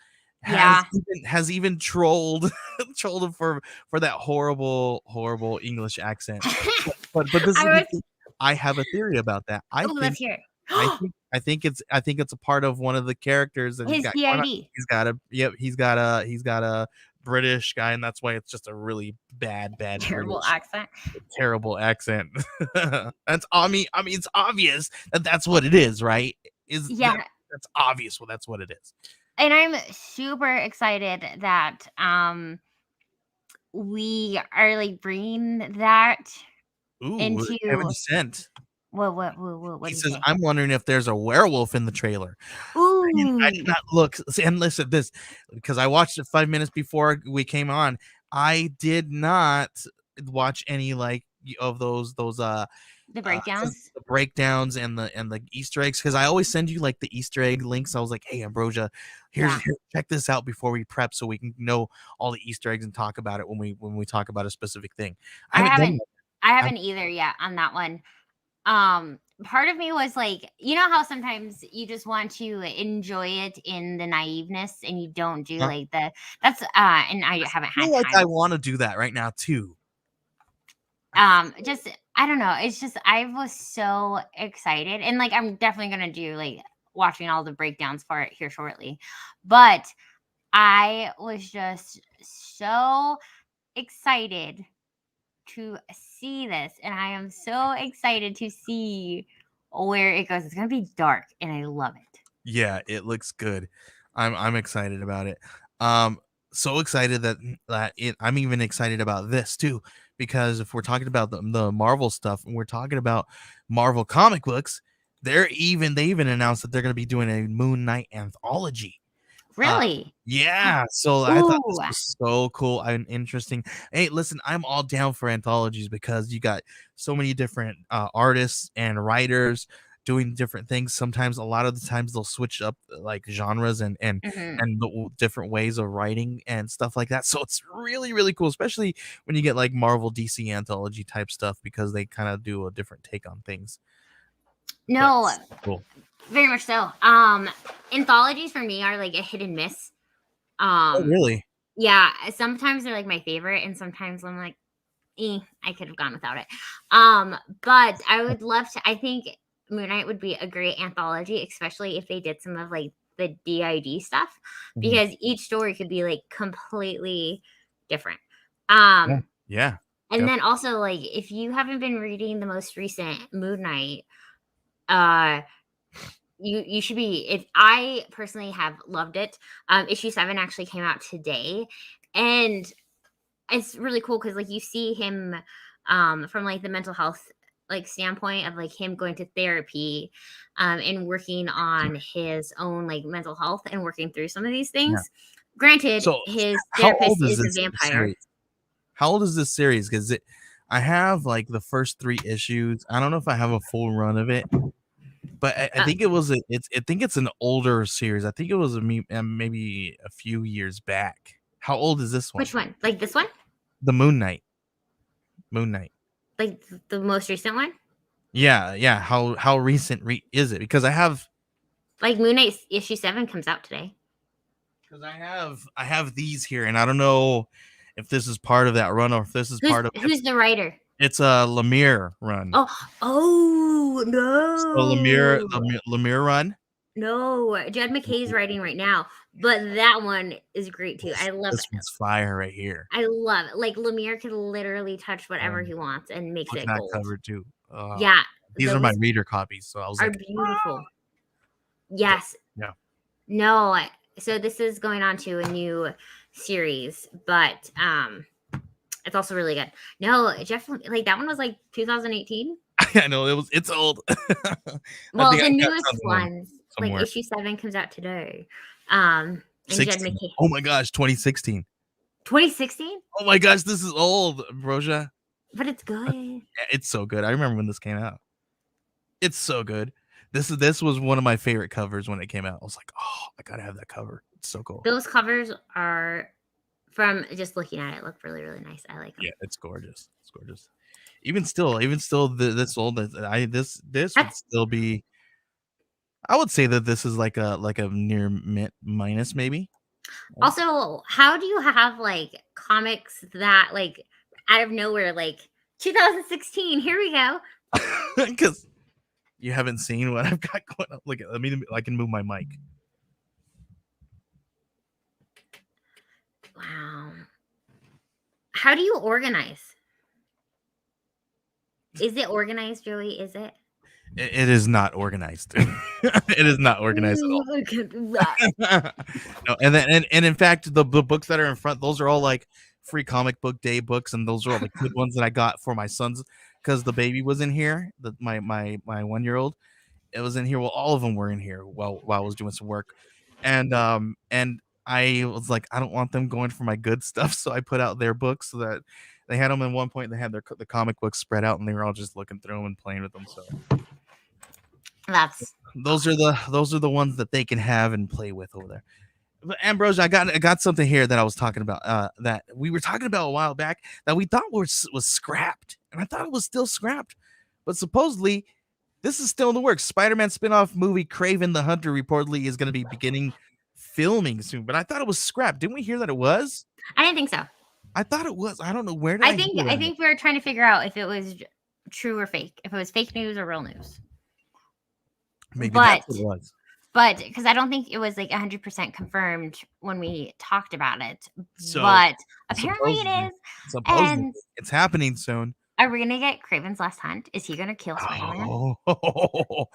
B: Yeah.
A: has even trolled trolled him for that horrible English accent. But this is
B: I was.
A: I have a theory about that.
B: Oh, let's hear it.
A: I think it's a part of one of the characters that he's
B: His
A: got going on.
B: DID.
A: He's got a British guy, and that's why it's just a really bad
B: Terrible
A: British,
B: accent.
A: terrible accent. That's I mean it's obvious that that's what it is, right?
B: Yeah.
A: That's obvious. Well, that's what it is.
B: And I'm super excited that we are like bringing that
A: Ooh,
B: into
A: Kevin Descent.
B: what
A: He
B: did you
A: says,
B: say?
A: I'm wondering if there's a werewolf in the trailer. I
B: Ooh.
A: did not look. And listen, this because I watched it 5 minutes before we came on. I did not watch any of those
B: The breakdowns.
A: the breakdowns and the Easter eggs, because I always send you like the Easter egg links. I was like, hey Ambrosia, here, check this out before we prep so we can know all the Easter eggs and talk about it when we talk about a specific thing.
B: I
A: done
B: haven't either yet on that one. Part of me was like, you know how sometimes you just want to enjoy it in the naiveness and you don't do like that's and I haven't
A: I
B: had
A: feel like
B: time.
A: I want to do that right now too.
B: Just I don't know, it's just I was so excited, and like I'm definitely gonna do like watching all the breakdowns for it here shortly. But I was just so excited to see this, and I am so excited to see where it goes. It's gonna be dark, and I love it.
A: Yeah, it looks good. I'm excited about it. So excited that I'm even excited about this too, because if we're talking about the Marvel stuff and we're talking about Marvel comic books, they even announced that they're going to be doing a Moon Knight anthology.
B: Really?
A: Yeah, so I thought this
B: Ooh.
A: was so cool and interesting. Hey, listen, I'm all down for anthologies because you got so many different artists and writers doing different things. Sometimes, a lot of the times, they'll switch up like genres and
B: Mhm.
A: the different ways of writing and stuff like that. So it's really really cool, especially when you get like Marvel DC anthology type stuff because they kind of do a different take on things. But
B: No,
A: it's cool.
B: very much so. Anthologies for me are like a hit and miss.
A: Oh, really?
B: Yeah, sometimes they're like my favorite, and sometimes I'm like, I could have gone without it. But I would love to. I think Moon Knight would be a great anthology, especially if they did some of like the DID stuff,
A: Mhm.
B: because each story could be like completely different.
A: Yeah.
B: And then also, like, if you haven't been reading the most recent Moon Knight, you should be. If I personally have loved it. Issue 7 actually came out today, and it's really cool because like you see him from like the mental health like standpoint of like him going to therapy and working on his own like mental health and working through some of these things. Granted,
A: So,
B: his
A: how old
B: therapist
A: is
B: is a
A: this
B: vampire.
A: series? How old is this series? Because I have like the first 3 issues. I don't know if I have a full run of it, but I think I think it's an older series. I think it was maybe a few years back. How old is this one?
B: Which one? Like this one?
A: The Moon Knight. Moon Knight.
B: Like the most recent one?
A: Yeah. How recent is it? Because I have
B: Like Moon Knight issue 7 comes out today.
A: because I have these here, and I don't know if this is part of that run or if this is part of
B: Who's the writer?
A: it's a Lemire run.
B: Oh no!
A: So Lemire run.
B: No, Jed McKay's writing right now, but that one is great too. I love
A: This
B: it.
A: one's fire right here.
B: I love it. Like Lemire can literally touch whatever he wants and makes
A: Look
B: it
A: at that
B: gold.
A: cover too.
B: Yeah,
A: These are my reader copies, so I was
B: are
A: like,
B: beautiful. Yes.
A: Yeah.
B: No, so this is going on to a new series, but it's also really good. No, Jeff, like that one was like 2018.
A: I know it's old.
B: Well,
A: think
B: the
A: I got
B: newest
A: another one
B: ones,
A: somewhere.
B: like issue 7 comes out today. And Jed
A: 16.
B: McKay.
A: Oh my gosh, 2016.
B: 2016?
A: Oh my gosh, this is old, Ambrosia.
B: But it's good.
A: Yeah, it's so good. I remember when this came out. It's so good. This was one of my favorite covers when it came out. I was like, oh, I gotta have that cover. It's so cool.
B: Those covers are, from just looking at it, look really, really nice. I like them.
A: Yeah, it's gorgeous. It's gorgeous. Even still, this old, this would still be. I would say that this is like a near minus maybe.
B: Also, how do you have like comics that like out of nowhere, like 2016? Here we go.
A: Because you haven't seen what I've got going on. Look, I can move my mic.
B: Wow. How do you organize? Is it organized, Joey? Is it?
A: It is not organized. It is not organized at all. No, and in fact, the books that are in front, those are all like free comic book day books, and those are all the good ones that I got for my sons because the baby was in here. My 1-year-old, it was in here. Well, all of them were in here while I was doing some work, and I was like, I don't want them going for my good stuff, so I put out their books so that they had them. At one point, they had the comic books spread out, and they were all just looking through them and playing with them. So those are the ones that they can have and play with over there. But Ambrosia, I got something here that I was talking about that we were talking about a while back that we thought was scrapped, and I thought it was still scrapped, but supposedly this is still in the works. Spider-Man spin-off movie Kraven the Hunter reportedly is going to be beginning filming soon, but I thought it was scrapped. Didn't we hear that it was?
B: I didn't think so.
A: I thought it was. I don't know where.
B: I think we were trying to figure out if it was true or fake, if it was fake news or real news.
A: Maybe
B: But
A: that's what it was.
B: But because I don't think it was like 100% confirmed when we talked about it,
A: So
B: but apparently
A: supposedly,
B: it is. And
A: it's happening soon.
B: are we gonna get Craven's Last Hunt? Is he gonna kill Spider-Man?
A: Oh,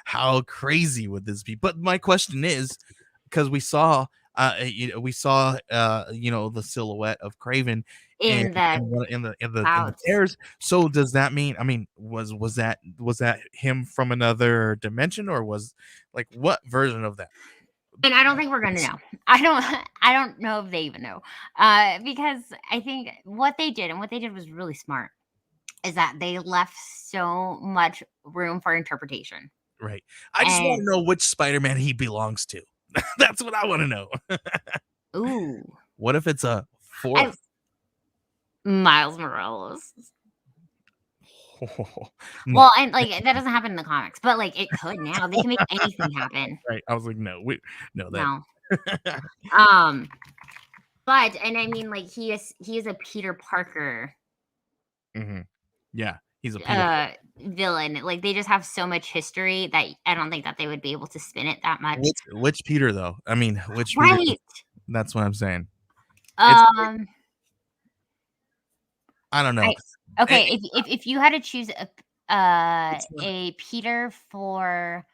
A: how crazy would this be? But my question is, because we saw, the silhouette of Craven
B: In the
A: in the
B: clouds.
A: stairs. So does that mean? I mean, was that him from another dimension, or was like what version of that?
B: And I don't think we're gonna know. I don't know if they even know. Because I think what they did was really smart, is that they left so much room for interpretation.
A: Right. I just want
B: And
A: to know which Spider-Man he belongs to. That's what I want to know.
B: ooh,
A: What if it's a fourth?
B: Miles Morales.
A: No.
B: Well, and like that doesn't happen in the comics, but like it could now. They can make anything happen.
A: Right. I was like, no, that.
B: No. But and I mean, like he is a Peter Parker
A: Mhm. Yeah, he's a Peter.
B: villain. Like they just have so much history that I don't think that they would be able to spin it that much.
A: Which Peter though? I mean, which Peter?
B: Right.
A: That's what I'm saying.
B: Um.
A: I don't know.
B: Okay, if you had to choose a Peter for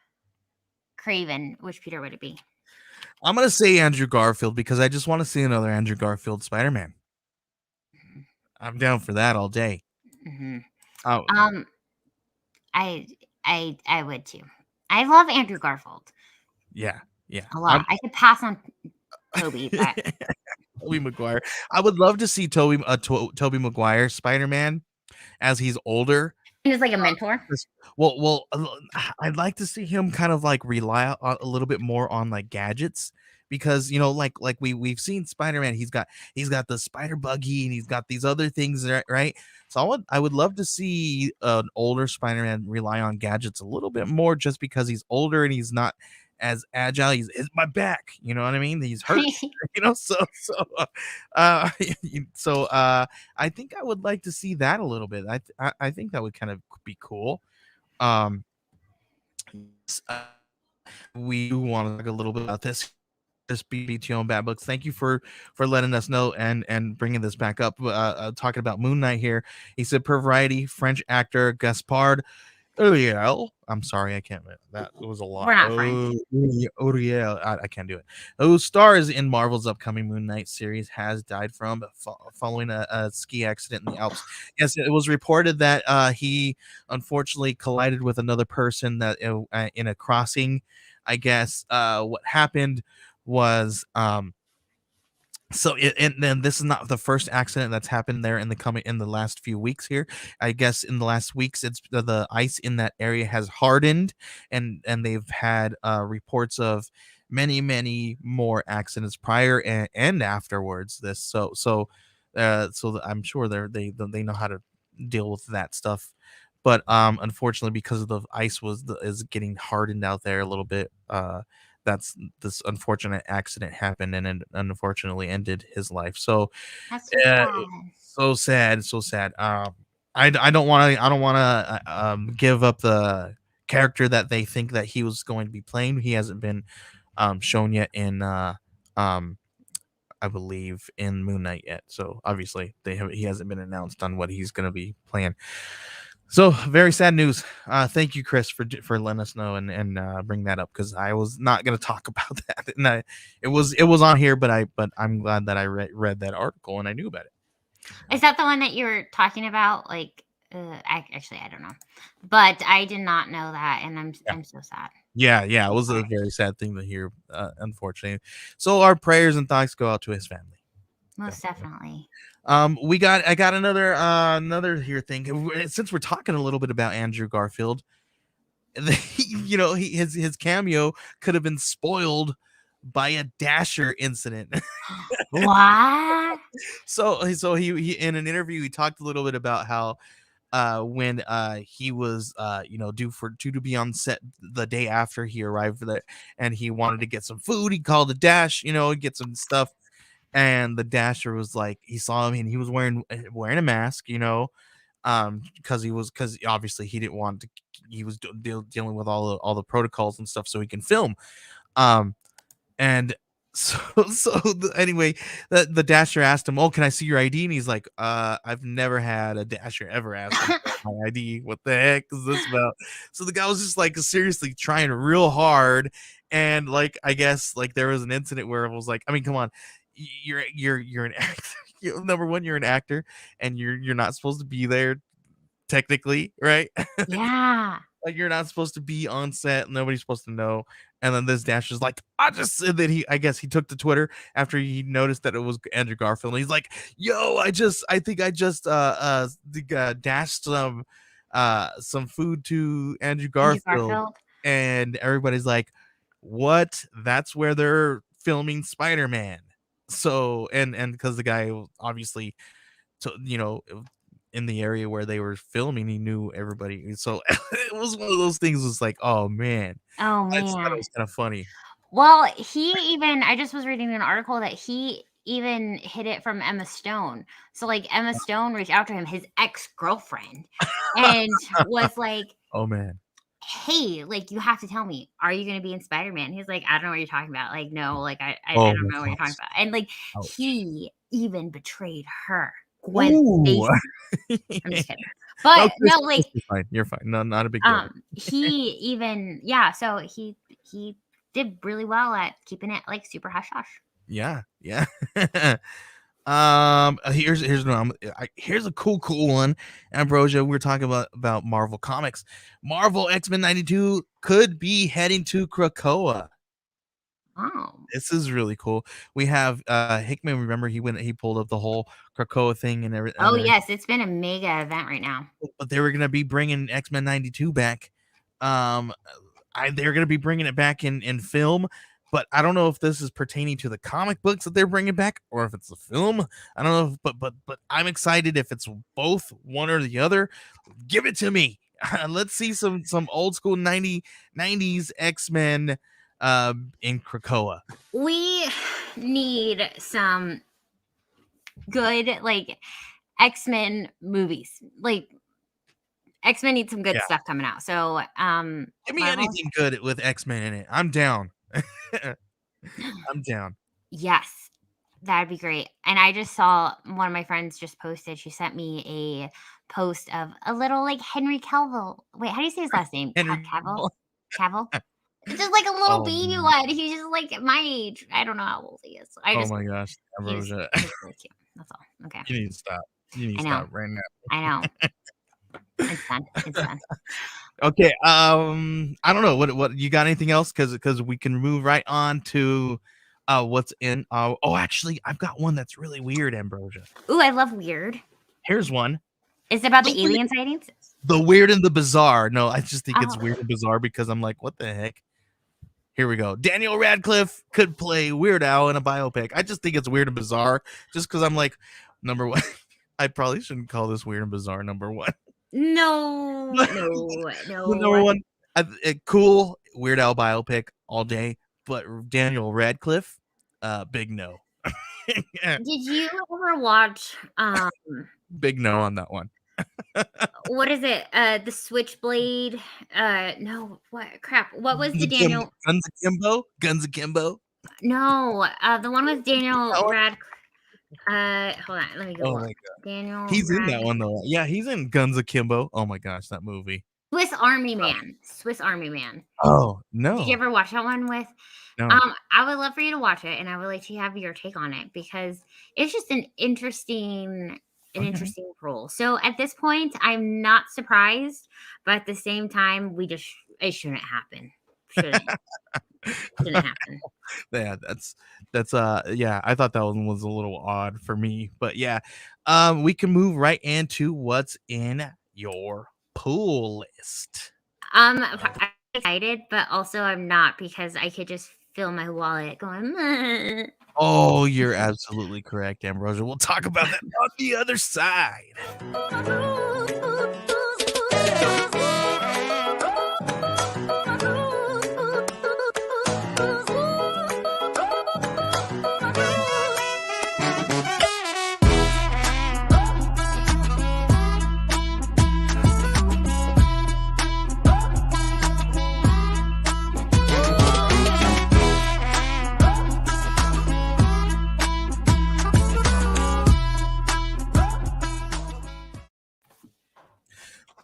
B: Craven, which Peter would it be?
A: I'm gonna say Andrew Garfield because I just want to see another Andrew Garfield Spider-Man. I'm down for that all day.
B: Mm-hmm.
A: Oh,
B: I would too. I love Andrew Garfield
A: yeah.
B: a lot. I could pass on Toby, but
A: Tobey Maguire. I would love to see Tobey Maguire Spider-Man as he's older.
B: he was like a mentor.
A: Well, I'd like to see him kind of like rely a little bit more on like gadgets because like we've seen Spider-Man. He's got the spider buggy and he's got these other things, right? So I would love to see an older Spider-Man rely on gadgets a little bit more, just because he's older and he's not as agile. He's my back, you know what I mean? He's hurt, so I think I would like to see that a little bit. I think that would kind of be cool. We want to talk a little bit about this. Just BTO and Bad Books. Thank you for letting us know and bringing this back up. Talking about Moon Knight here. He said, per Variety, French actor Gaspard Uriel. I'm sorry, I can't. That was a lot.
B: We're not friends.
A: Uriel. I can't do it. Who stars in Marvel's upcoming Moon Knight series, has died from following a ski accident in the Alps. Yes, it was reported that he unfortunately collided with another person that in a crossing. I guess what happened was and then this is not the first accident that's happened there in the last few weeks here. I guess in the last weeks, it's the ice in that area has hardened, and they've had reports of many more accidents prior and afterwards. So I'm sure they know how to deal with that stuff. But unfortunately, because of the ice is getting hardened out there a little bit, that's this unfortunate accident happened, and it unfortunately ended his life. So
B: That's so sad.
A: so sad. I don't want to give up the character that they think that he was going to be playing. He hasn't been shown yet in I believe in Moon Knight yet. So obviously he hasn't been announced on what he's going to be playing. So very sad news. Thank you, Chris, for letting us know and bring that up, because I was not going to talk about that, and it was on here, but I'm glad that I read that article and I knew about it.
B: Is that the one that you were talking about? Like, I don't know, but I did not know that, and I'm so sad.
A: Yeah, it was a very sad thing to hear, unfortunately. So our prayers and thoughts go out to his family.
B: Most definitely.
A: I got another here thing. Since we're talking a little bit about Andrew Garfield, his cameo could have been spoiled by a Dasher incident.
B: What?
A: So he in an interview, he talked a little bit about how when he was due to be on set the day after he arrived there, and he wanted to get some food, he called a Dash, get some stuff. And the Dasher was like, he saw him and he was wearing a mask, because obviously he didn't want to. He was dealing with all the protocols and stuff so he can film. And anyway, the Dasher asked him, "Oh, can I see your ID?" And he's like, "I've never had a Dasher ever ask me for my ID. What the heck is this about?" So the guy was just like seriously trying real hard, and like I guess like there was an incident where it was like, I mean, come on, you're an actor. Number one, you're an actor, and you're not supposed to be there technically, right?
B: Yeah.
A: Like you're not supposed to be on set. Nobody's supposed to know. And then this Dasher's like, I just said that I guess he took to Twitter after he noticed that it was Andrew Garfield. And he's like, yo, I think I just dashed some food to Andrew Garfield. And everybody's like, what? That's where they're filming Spider-Man. So and because the guy obviously, in the area where they were filming, he knew everybody. So it was one of those things. Was like, oh man, I just thought it was kind of funny.
B: Well, I just was reading an article that he even hid it from Emma Stone. So like Emma Stone reached out to him, his ex-girlfriend, and was like,
A: oh man,
B: hey, like you have to tell me, are you going to be in Spider-Man? He's like, I don't know what you're talking about. Like, no, like I don't know what you're talking about. And like he even betrayed her. Gwen Stacy. I'm just kidding. But no, like
A: you're fine. No, not a big deal.
B: He even so he did really well at keeping it like super hush hush.
A: Yeah. Here's a cool one. Ambrosia, we're talking about Marvel Comics. Marvel X-Men 92 could be heading to Krakoa.
B: Oh,
A: this is really cool. We have Hickman. Remember, he pulled up the whole Krakoa thing and everything.
B: Oh yes, it's been a mega event right now.
A: But they were gonna be bringing X-Men 92 back. They're gonna be bringing it back in film. But I don't know if this is pertaining to the comic books that they're bringing back or if it's a film. I don't know, but I'm excited if it's both, one or the other. Give it to me. Let's see some old school 90s X-Men in Krakoa.
B: We need some good like X-Men movies. Like X-Men needs some good stuff coming out. So
A: give me anything good with X-Men in it. I'm down. I'm down.
B: Yes, that'd be great. And I just saw one of my friends just posted. She sent me a post of a little like Henry Cavill. Wait, how do you say his last name? Cavill. It's just like a little baby one. He's just like my age. I don't know how old he is.
A: Oh my gosh, Ambrosia.
B: He's really cute. That's all. Okay.
A: You need to stop. You need to stop right now.
B: I know. It's done.
A: Okay. I don't know what you got. Anything else? Because we can move right on to what's in. Actually, I've got one that's really weird, Ambrosia.
B: Ooh, I love weird.
A: Here's one.
B: Is it about the alien sightings?
A: The weird and the bizarre. No, I just think it's weird and bizarre because I'm like, what the heck? Here we go. Daniel Radcliffe could play Weird Al in a biopic. I just think it's weird and bizarre just because I'm like, number one. I probably shouldn't call this weird and bizarre. Number one.
B: No.
A: Number one, cool Weird Al biopic all day, but Daniel Radcliffe, big no.
B: Did you ever watch?
A: Big no on that one.
B: What is it? The Switchblade? No. What crap? What was the Daniel?
A: Guns Akimbo.
B: No, the one with Daniel Radcliffe. Hold on, let me go.
A: Oh my god,
B: Daniel.
A: He's in that one though. Yeah, he's in Guns Akimbo. Oh my gosh, that movie.
B: Swiss Army Man.
A: Oh no.
B: Did you ever watch that one with?
A: No.
B: I would love for you to watch it, and I would like to have your take on it because it's just an interesting role. So at this point, I'm not surprised, but at the same time, it shouldn't happen. Shouldn't happen.
A: Yeah, that's I thought that one was a little odd for me, but yeah, we can move right into what's in your pool list.
B: I'm excited, but also I'm not because I could just feel my wallet going. Meh.
A: Oh, you're absolutely correct, Ambrosia. We'll talk about that on the other side.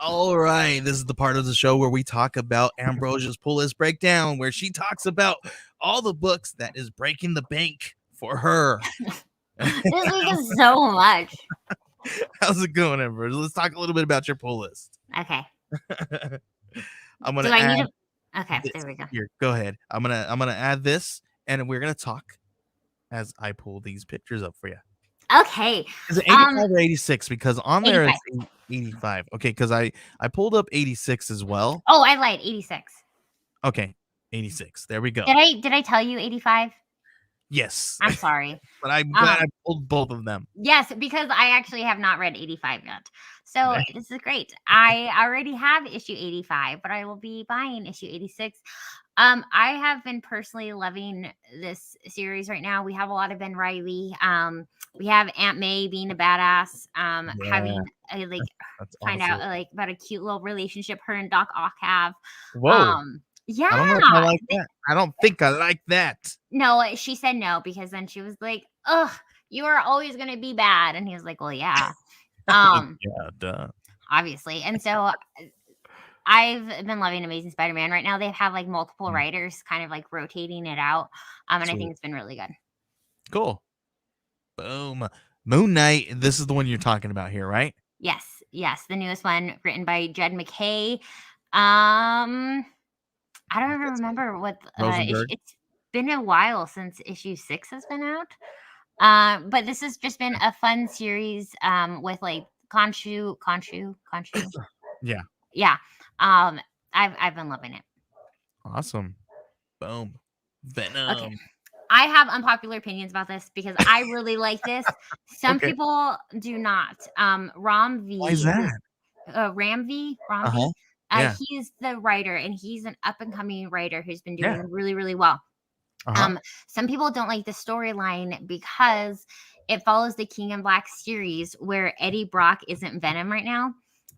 A: All right, this is the part of the show where we talk about Ambrosia's pull list breakdown, where she talks about all the books that is breaking the bank for her.
B: This week is so much.
A: How's it going, Ambrosia? Let's talk a little bit about your pull list.
B: Okay.
A: I'm
B: Do
A: gonna
B: I
A: add
B: need to? Okay,
A: this.
B: there we go.
A: Here, go ahead. I'm gonna add this, and we're gonna talk as I pull these pictures up for you.
B: Okay.
A: Is it 85 or 86? Because on there
B: 85.
A: it's 85. Okay, because I pulled up 86 as well.
B: Oh, I lied. 86.
A: Okay, 86. There we go.
B: Did I tell you 85?
A: Yes,
B: I'm sorry.
A: but I'm glad I pulled both of them.
B: Yes, because I actually have not read 85 yet. So this is great. I already have issue 85, but I will be buying issue 86. I have been personally loving this series right now. We have a lot of Ben Reilly. We have Aunt May being a badass. Having a
A: That's
B: find
A: awesome.
B: out about a cute little relationship her and Doc Ock have.
A: Whoa.
B: Yeah.
A: I don't know if I like that. I don't think I like that.
B: No, she said no because then she was like, "Ugh, you are always gonna be bad," and he was like, "Well, yeah,
A: Yeah, duh.
B: obviously." And so I've been loving Amazing Spider-Man. Right now, they have like multiple writers kind of like rotating it out, and I
A: Sweet.
B: think it's been really good.
A: Cool. Boom. Moon Knight. This is the one you're talking about here, right?
B: Yes, the newest one written by Jed McKay. I don't even remember what
A: Rosenberg.
B: it's been a while since issue 6 has been out. But this has just been a fun series with like Khonshu.
A: Yeah.
B: I've been loving it.
A: Awesome. Boom. Venom.
B: Okay. I have unpopular opinions about this because I really like this. Some
A: Okay.
B: people do not. Ram V.
A: Why is that?
B: Ram V.
A: Uh-huh. Yeah.
B: He's the writer, and he's an up and coming writer who's been doing
A: Yeah.
B: really, really well.
A: Uh-huh.
B: Some people don't like the storyline because it follows the King in Black series where Eddie Brock isn't Venom right now.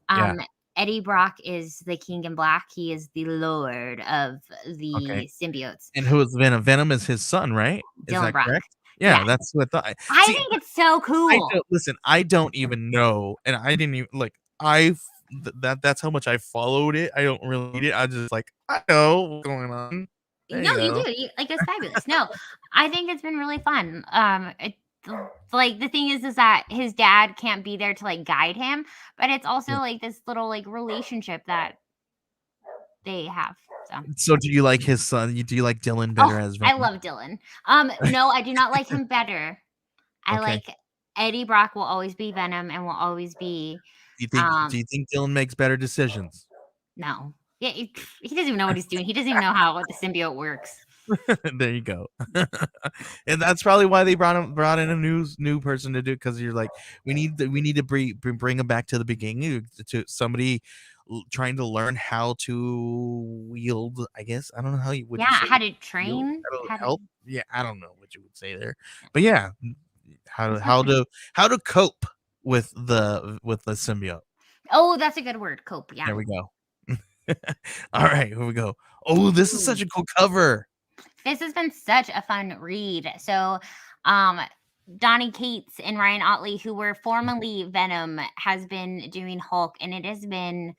A: Yeah.
B: Eddie Brock is the King in Black. He is the Lord of the symbiotes.
A: And who is Venom? Venom is his son, right? Is
B: Dylan
A: that
B: Brock.
A: correct? Yeah,
B: Yeah.
A: that's what I
B: I
A: see.
B: think it's so cool.
A: Listen, I don't even know, and I didn't even like. That's how much I followed it. I don't really read it. I just like I know what's going on. There
B: No, you
A: go.
B: do. Like it's fabulous. No, I think it's been really fun. Like the thing is that his dad can't be there to like guide him, but it's also like this little like relationship that they have.
A: So do you like his son? Do you like Dylan better as
B: I
A: Venom?
B: love Dylan. No, I do not like him better. I
A: Okay.
B: like Eddie Brock will always be Venom and will always be.
A: Do you think Dylan makes better decisions?
B: No. Yeah, he doesn't even know what he's doing. He doesn't even know how the symbiote works.
A: There you go. And that's probably why they brought in a new person to do it, because you're like, we need to bring him back to the beginning, to somebody trying to learn how to wield, I guess. I don't know how you would.
B: Yeah, how to train,
A: how to help. Yeah, I don't know what you would say there, but yeah, how to cope with the symbiote.
B: Oh, that's a good word, cope. Yeah.
A: There we go. All right, here we go. Oh, this is such a cool cover.
B: This has been such a fun read. So, Donnie Cates and Ryan Otley, who were formerly Venom, has been doing Hulk, and it has been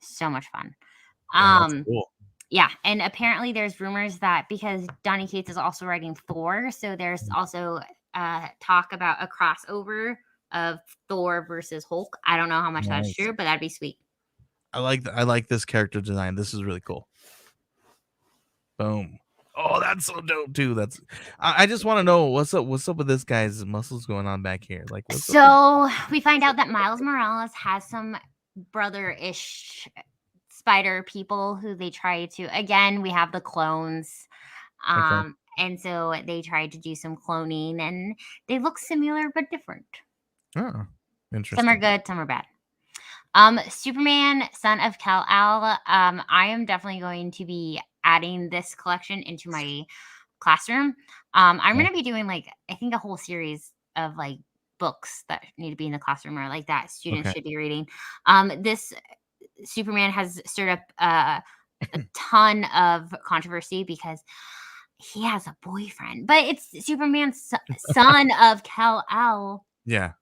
B: so much fun.
A: That's cool.
B: Yeah, and apparently there's rumors that because Donnie Cates is also writing Thor, so there's also talk about a crossover of Thor versus Hulk. I don't know how much that's true, but that'd be sweet.
A: I like this character design. This is really cool. Boom. Oh, that's so dope too. I just want to know what's up with this guy's muscles going on back here. Like,
B: so we find out that Miles Morales has some brother-ish spider people who they try to. Again, we have the clones, and so they tried to do some cloning, and they look similar but different.
A: Oh, interesting.
B: Some are good, some are bad. Superman, Son of Kal-El. I am definitely going to be adding this collection into my classroom. I'm going to be doing like, I think a whole series of like books that need to be in the classroom or like that students should be reading. This Superman has stirred up a ton of controversy because he has a boyfriend, but it's Superman's son of Kal-El.
A: Yeah.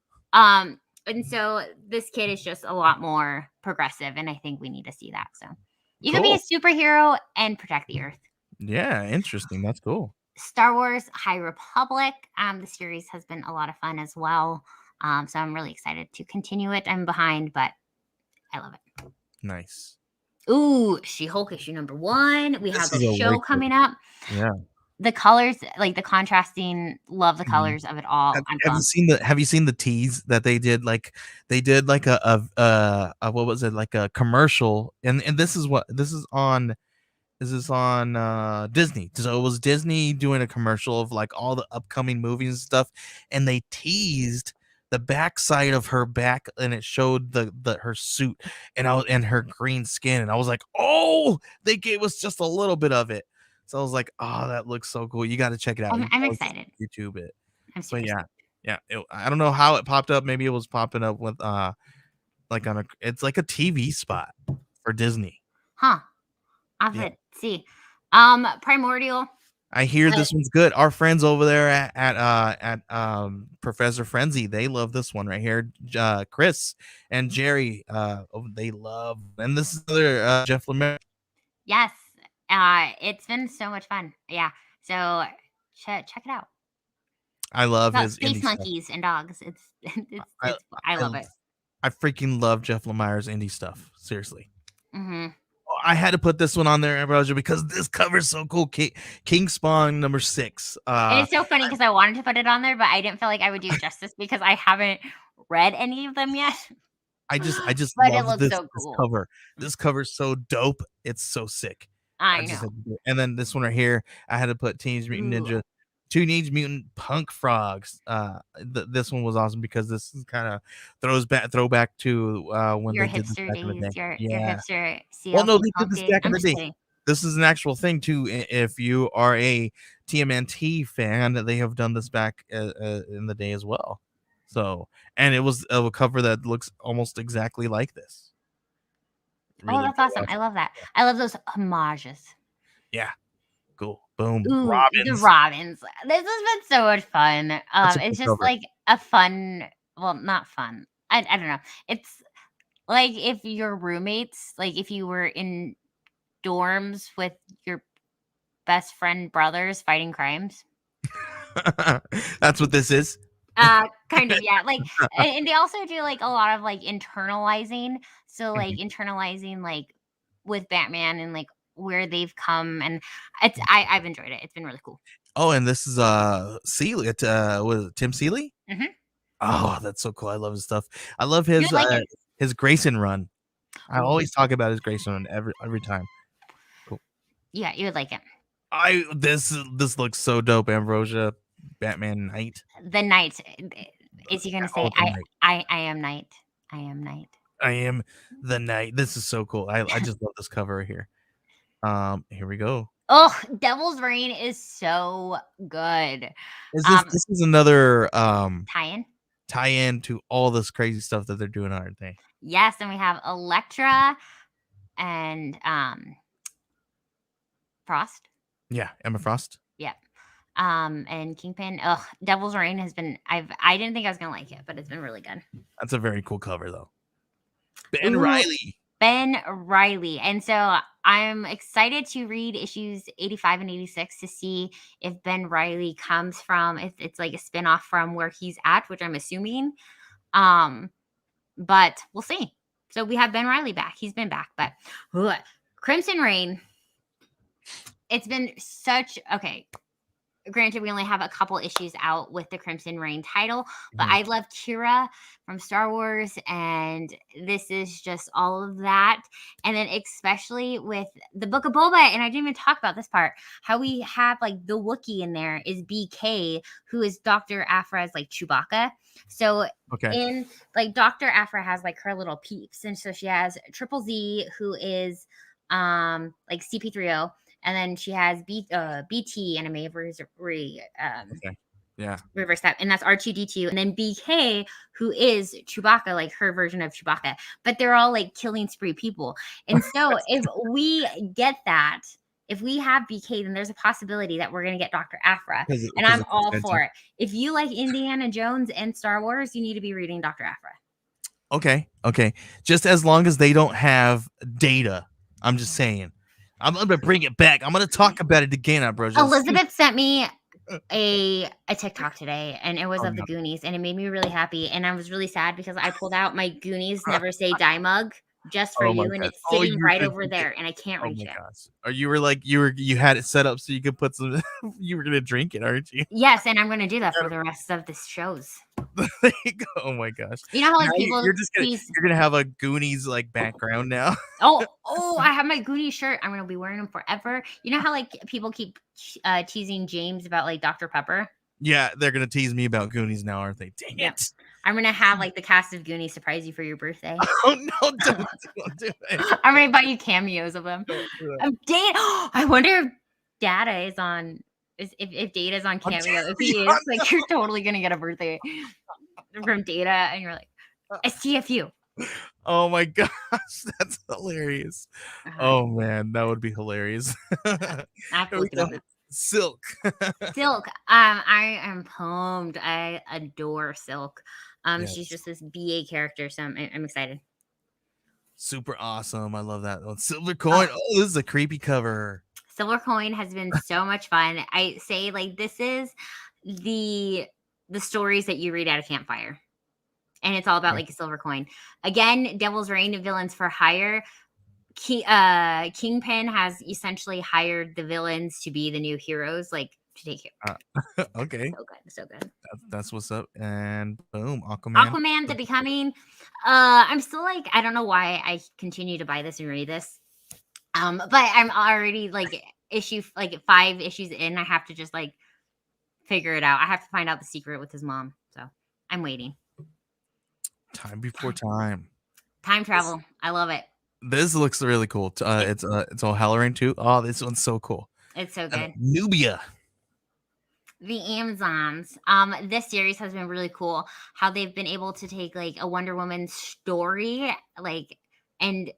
B: And so this kid is just a lot more progressive, and I think we need to see that. So you can be a superhero and protect the Earth.
A: Yeah, interesting. That's cool.
B: Star Wars High Republic. The series has been a lot of fun as well. So I'm really excited to continue it. I'm behind, but I love it.
A: Nice.
B: Ooh, She-Hulk issue number 1. We have
A: This is
B: the
A: a
B: show
A: wicked-
B: coming up.
A: Yeah.
B: The colors, like the contrasting, love the colors of it all. I'm
A: Have you seen the tease that they did? Like they did like a what was it, like a commercial, and this is on Disney. So it was Disney doing a commercial of like all the upcoming movies and stuff, and they teased the backside of her back, and it showed her suit and her green skin, and I was like, oh, they gave us just a little bit of it. So I was like, oh, that looks so cool. You got to check it out.
B: I'm excited.
A: YouTube it.
B: I'm
A: But
B: super
A: yeah. I don't know how it popped up. Maybe it was popping up with like it's like a TV spot for Disney.
B: Huh. I'll have to see. Primordial.
A: I hear this one's good. Our friends over there at Professor Frenzy, they love this one right here. Chris and Jerry, they love, and this is another Jeff Lemire.
B: Yes. It's been so much fun. Yeah. So check it out.
A: I love his
B: space
A: indie
B: monkeys
A: stuff.
B: and dogs. I love it.
A: I freaking love Jeff Lemire's indie stuff. Seriously.
B: Mm-hmm.
A: I had to put this one on there, Ambrosia, because this cover's so cool. King Spawn number 6.
B: And it's so funny because I wanted to put it on there, but I didn't feel like I would do it justice because I haven't read any of them yet.
A: I just
B: but
A: love
B: it looks
A: this,
B: so
A: this
B: cool.
A: cover. This cover's so dope. It's so sick.
B: I know.
A: And then this one right here, I had to put Teenage Mutant Punk Frogs. This one was awesome because this is kind of throwback to when
B: your
A: they did this
B: hipster
A: back in the
B: days,
A: day.
B: your hipster CLC.
A: Well, no, they did this back in the day.
B: Kidding.
A: This is an actual thing too. If you are a TMNT fan, they have done this back in the day as well. So, and it was a cover that looks almost exactly like this.
B: Really that's awesome. I love that. I love those homages.
A: Yeah. Cool. Boom.
B: Ooh,
A: Robins.
B: The Robins. This has been so much fun. It's just like a fun, well, not fun. I don't know. It's like if your roommates, like if you were in dorms with your best friend brothers fighting crimes.
A: That's what this is.
B: Kind of, yeah. Like, and they also do like a lot of like internalizing. So like internalizing like with Batman and like where they've come, and I've enjoyed it. It's been really cool.
A: Oh, and this is Seeley. Was it Tim Seeley?
B: Mm-hmm.
A: Oh, that's so cool. I love his stuff. I love his Grayson run. I always talk about his Grayson run every time. Cool.
B: Yeah, you would like it.
A: This looks so dope, Ambrosia. Batman Knight.
B: The Knight. Is he gonna say I am Knight? I am Knight.
A: I am the Knight. This is so cool. I just love this cover here. Here we go.
B: Oh, Devil's Reign is so good.
A: This is another
B: tie-in
A: to all this crazy stuff that they're doing, aren't they?
B: Yes, and we have Elektra and Frost.
A: Yeah, Emma Frost.
B: Yeah. And Kingpin. Ugh, Devil's Reign has been I didn't think I was gonna like it, but it's been really good.
A: That's a very cool cover though. Ben Reilly.
B: And so I'm excited to read issues 85 and 86 to see if Ben Reilly comes from, if it's like a spinoff from where he's at, which I'm assuming. But we'll see. So we have Ben Reilly back. He's been back, but Crimson Reign. It's been okay. Granted, we only have a couple issues out with the Crimson Reign title, but I love Kira from Star Wars, and this is just all of that. And then especially with the Book of Boba, and I didn't even talk about this part, how we have like the Wookiee in there is BK, who is Dr. Aphra's like Chewbacca. So in like Dr. Aphra has like her little peeps, and so she has Triple Z, who is like CP3O. And then she has BT and a reverse that, and that's R2D2. And then BK, who is Chewbacca, like her version of Chewbacca. But they're all like killing spree people. And so if we get that, if we have BK, then there's a possibility that we're going to get Dr. Aphra. And I'm all for it. If you like Indiana Jones and Star Wars, you need to be reading Dr. Aphra.
A: Okay. Just as long as they don't have data. I'm just saying. I'm gonna bring it back. I'm gonna talk about it again, Ambrosia.
B: Elizabeth sent me a TikTok today, and it was
A: Oh,
B: of the
A: no.
B: Goonies, and it made me really happy. And I was really sad because I pulled out my Goonies Never Say Die mug just for
A: Oh my
B: you, and
A: God.
B: it's
A: Oh,
B: sitting
A: you
B: right
A: could
B: over
A: drink it.
B: there, and I can't
A: Oh
B: reach
A: my
B: it.
A: gosh. Or you had it set up so you could put some. You were gonna drink it, aren't you?
B: Yes, and I'm going to do that for the rest of the shows.
A: There you go. Oh my gosh.
B: You know how like
A: Now
B: people
A: you're just gonna
B: tease.
A: you're gonna have a Goonies like background now.
B: Oh, I have my Goonies shirt. I'm going to be wearing them forever. You know how like people keep teasing James about like Dr. Pepper?
A: Yeah, they're gonna tease me about Goonies now, aren't they? Dang
B: Yep.
A: it.
B: I'm going to have like the cast of Goonies surprise you for your birthday.
A: Oh no, don't do it.
B: I'm going to buy you cameos of them.
A: Don't do it.
B: I wonder if Data is on. If Data's on Cameo, if he is, like, you're totally gonna get a birthday from Data, and you're like, STFU.
A: Oh my gosh, that's hilarious. Oh man, that would be hilarious.
B: I have to look it up.
A: Silk.
B: Silk. I am pumped. I adore Silk.
A: Yes.
B: She's just this BA character, so I'm excited.
A: Super awesome. I love that one. Silver Coin. Oh, this is a creepy cover.
B: Silver Coin has been so much fun. I say like this is the stories that you read at a campfire. And it's all about like a silver coin. Again, Devil's Reign, villains for hire. Kingpin has essentially hired the villains to be the new heroes, like to take care.
A: Okay.
B: So good.
A: That's what's up. And boom, Aquaman.
B: The Becoming. I'm still like, I don't know why I continue to buy this and read this. But I'm already like 5 issues in. I have to just like figure it out. I have to find out the secret with his mom. So I'm waiting.
A: Time before time.
B: Time travel. I love it.
A: This looks really cool. It's all Halloran too. Oh, this one's so cool.
B: It's so good.
A: Nubia.
B: The Amazons. This series has been really cool. How they've been able to take like a Wonder Woman story, like, and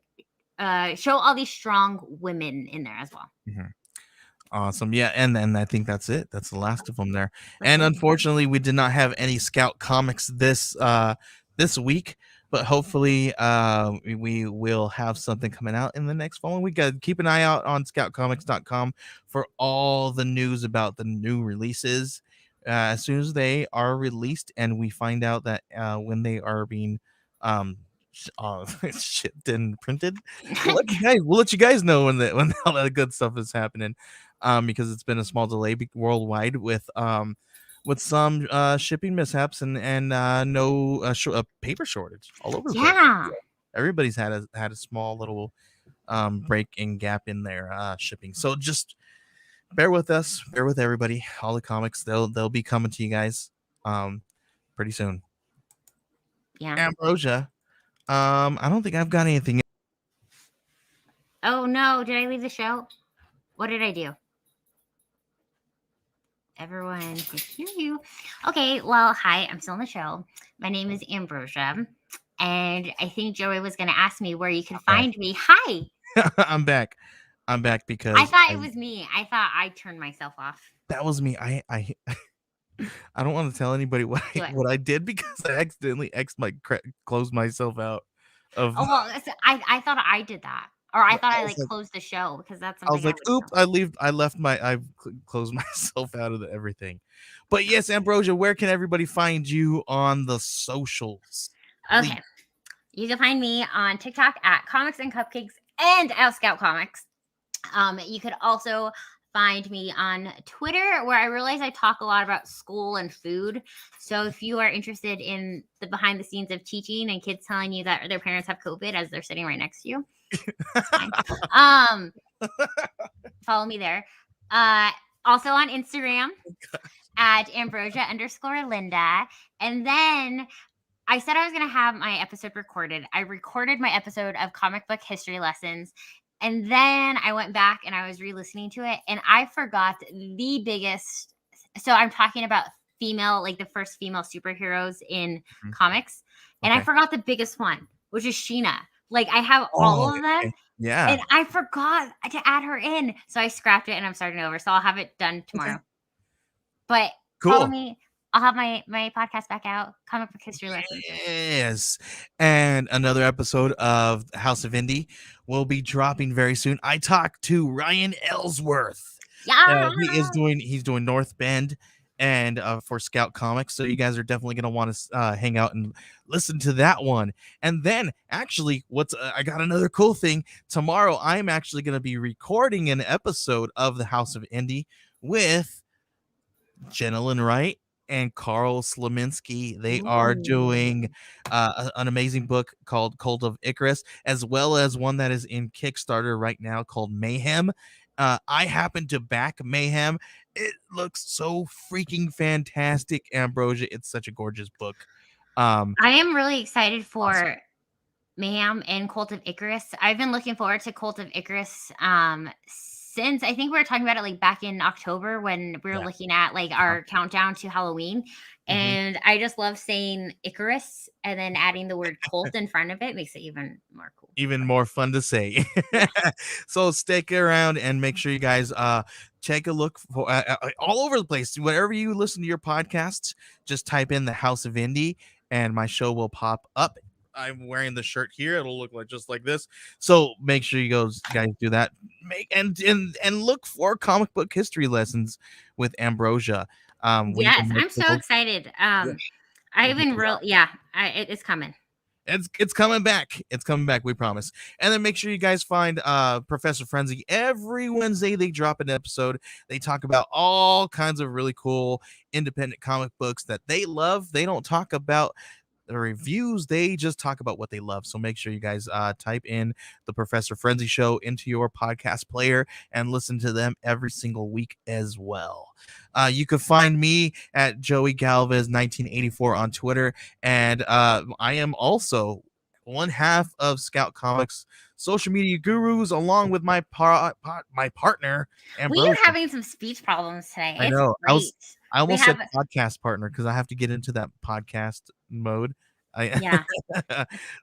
B: show all these strong women in there as well.
A: Mm-hmm. Awesome. Yeah, and I think that's it. That's the last of them there. And unfortunately, we did not have any Scout comics this week, but hopefully we will have something coming out in the next following week. Keep an eye out on scoutcomics.com for all the news about the new releases as soon as they are released, and we find out that when they are being shipped and printed. We'll let you guys know when all that good stuff is happening, because it's been a small delay worldwide with some shipping mishaps and no paper shortage all over the place. Everybody's had a small little break and gap in their shipping, so just bear with us, bear with everybody. All the comics, they'll be coming to you guys pretty soon. Ambrosia, I don't think I've got anything.
B: Oh no, did I leave the show? What did I do? Everyone can hear you. Okay, well, hi, I'm still on the show. My name is Ambrosia, and I think Joey was going to ask me where you can find me. Hi.
A: I'm back because
B: I thought it was me. I thought I turned myself off.
A: That was me. I don't want to tell anybody what I did because I accidentally closed myself out of.
B: Oh well, I thought I did that, or I thought I closed the show because that's something.
A: I was like, oops, I closed myself out of everything. But yes, Ambrosia, where can everybody find you on the socials?
B: Okay, you can find me on TikTok at Comics and Cupcakes and at Scout Comics. You could also find me on Twitter, where I realize I talk a lot about school and food. So if you are interested in the behind the scenes of teaching and kids telling you that their parents have COVID as they're sitting right next to you, follow me there. Also on Instagram at Ambrosia_Linda. And then I said I was going to have my episode recorded. I recorded my episode of comic book history lessons. And then I went back and I was re-listening to it, and I forgot the biggest. So I'm talking about the first female superheroes in comics. And I forgot the biggest one, which is Sheena. Like, I have all of them.
A: Yeah.
B: And I forgot to add her in. So I scrapped it and I'm starting over. So I'll have it done tomorrow. But follow me I'll have my podcast back out. Comic book history lessons.
A: Yes. And another episode of House of Indie will be dropping very soon. I talked to Ryan Ellsworth.
B: Yeah.
A: He's doing North Bend and for Scout Comics. So you guys are definitely going to want to hang out and listen to that one. And then actually I got another cool thing. Tomorrow I'm actually going to be recording an episode of the House of Indie with Jenilyn Wright and Carl Slaminski. They are doing an amazing book called Cult of Icarus, as well as one that is in Kickstarter right now called Mayhem. I happen to back Mayhem. It looks so freaking fantastic, Ambrosia. It's such a gorgeous book.
B: I am really excited for
A: Awesome.
B: Mayhem and Cult of Icarus. I've been looking forward to Cult of Icarus since I think we were talking about it like back in October when we were looking at like our countdown to Halloween. And I just love saying Icarus and then adding the word cult in front of it makes it even more cool.
A: Even more fun to say. So stick around and make sure you guys take a look for all over the place. Wherever you listen to your podcasts, just type in the House of Indie and my show will pop up. I'm wearing the shirt here. It'll look like just like this. So make sure you guys do that. And look for comic book history lessons with Ambrosia.
B: Yes, I'm so excited. I've been it's coming.
A: It's coming back. It's coming back. We promise. And then make sure you guys find Professor Frenzy every Wednesday. They drop an episode. They talk about all kinds of really cool independent comic books that they love. They don't talk about the reviews, they just talk about what they love. So make sure you guys type in the Professor Frenzy Show into your podcast player and listen to them every single week as well. You can find me at Joey Galvez 1984 on Twitter, and I am also one half of Scout Comics social media gurus, along with my partner.
B: We are having some speech problems today.
A: I know.
B: It's
A: I almost said podcast partner because I have to get into that podcast mode.
B: Yeah.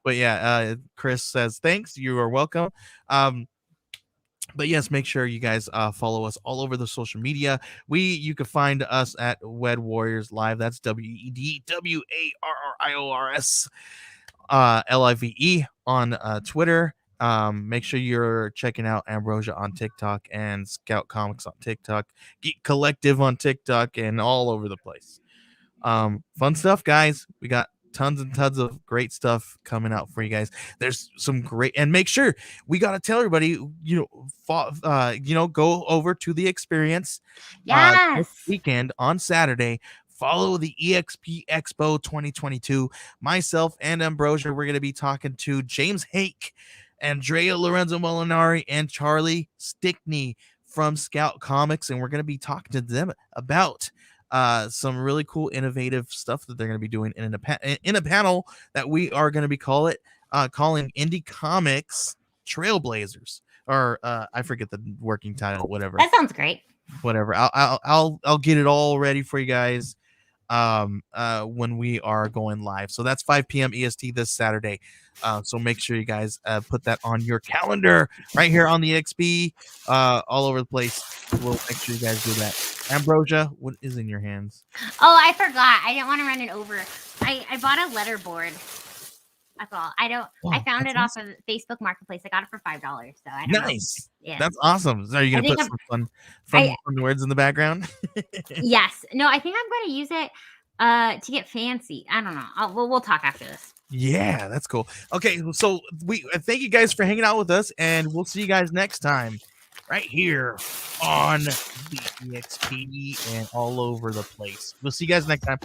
A: But yeah, Chris says thanks. You are welcome. But yes, make sure you guys follow us all over the social media. You can find us at Wed Warriors Live. That's WEDWARRIORS LIVE on Twitter. Make sure you're checking out Ambrosia on TikTok and Scout Comics on TikTok, Geek Collective on TikTok, and all over the place. Fun stuff, guys. We got tons and tons of great stuff coming out for you guys. There's some great, and make sure we got to tell everybody, go over to the experience. This weekend on Saturday. Follow the EXP Expo 2022. Myself and Ambrosia, we're going to be talking to James Hake, Andrea Lorenzo Molinari, and Charlie Stickney from Scout Comics, and we're going to be talking to them about some really cool, innovative stuff that they're going to be doing in a panel that we are going to be calling Indie Comics Trailblazers, or I forget the working title, whatever.
B: That sounds great.
A: Whatever. I'll get it all ready for you guys when we are going live. So that's 5 p.m. EST this Saturday. So make sure you guys put that on your calendar right here on the XP, all over the place. We'll make sure you guys do that. Ambrosia, what is in your hands?
B: Oh, I forgot. I didn't want to run it over. I bought a letterboard. That's all. I found it off of Facebook Marketplace. I got it for $5. So I don't know. Yeah.
A: That's awesome. So are you gonna put some fun words in the background?
B: Yes. No, I think I'm going to use it to get fancy. I don't know. We'll talk after this.
A: Yeah, that's cool. Okay, so we thank you guys for hanging out with us, and we'll see you guys next time right here on the EXP and all over the place. We'll see you guys next time.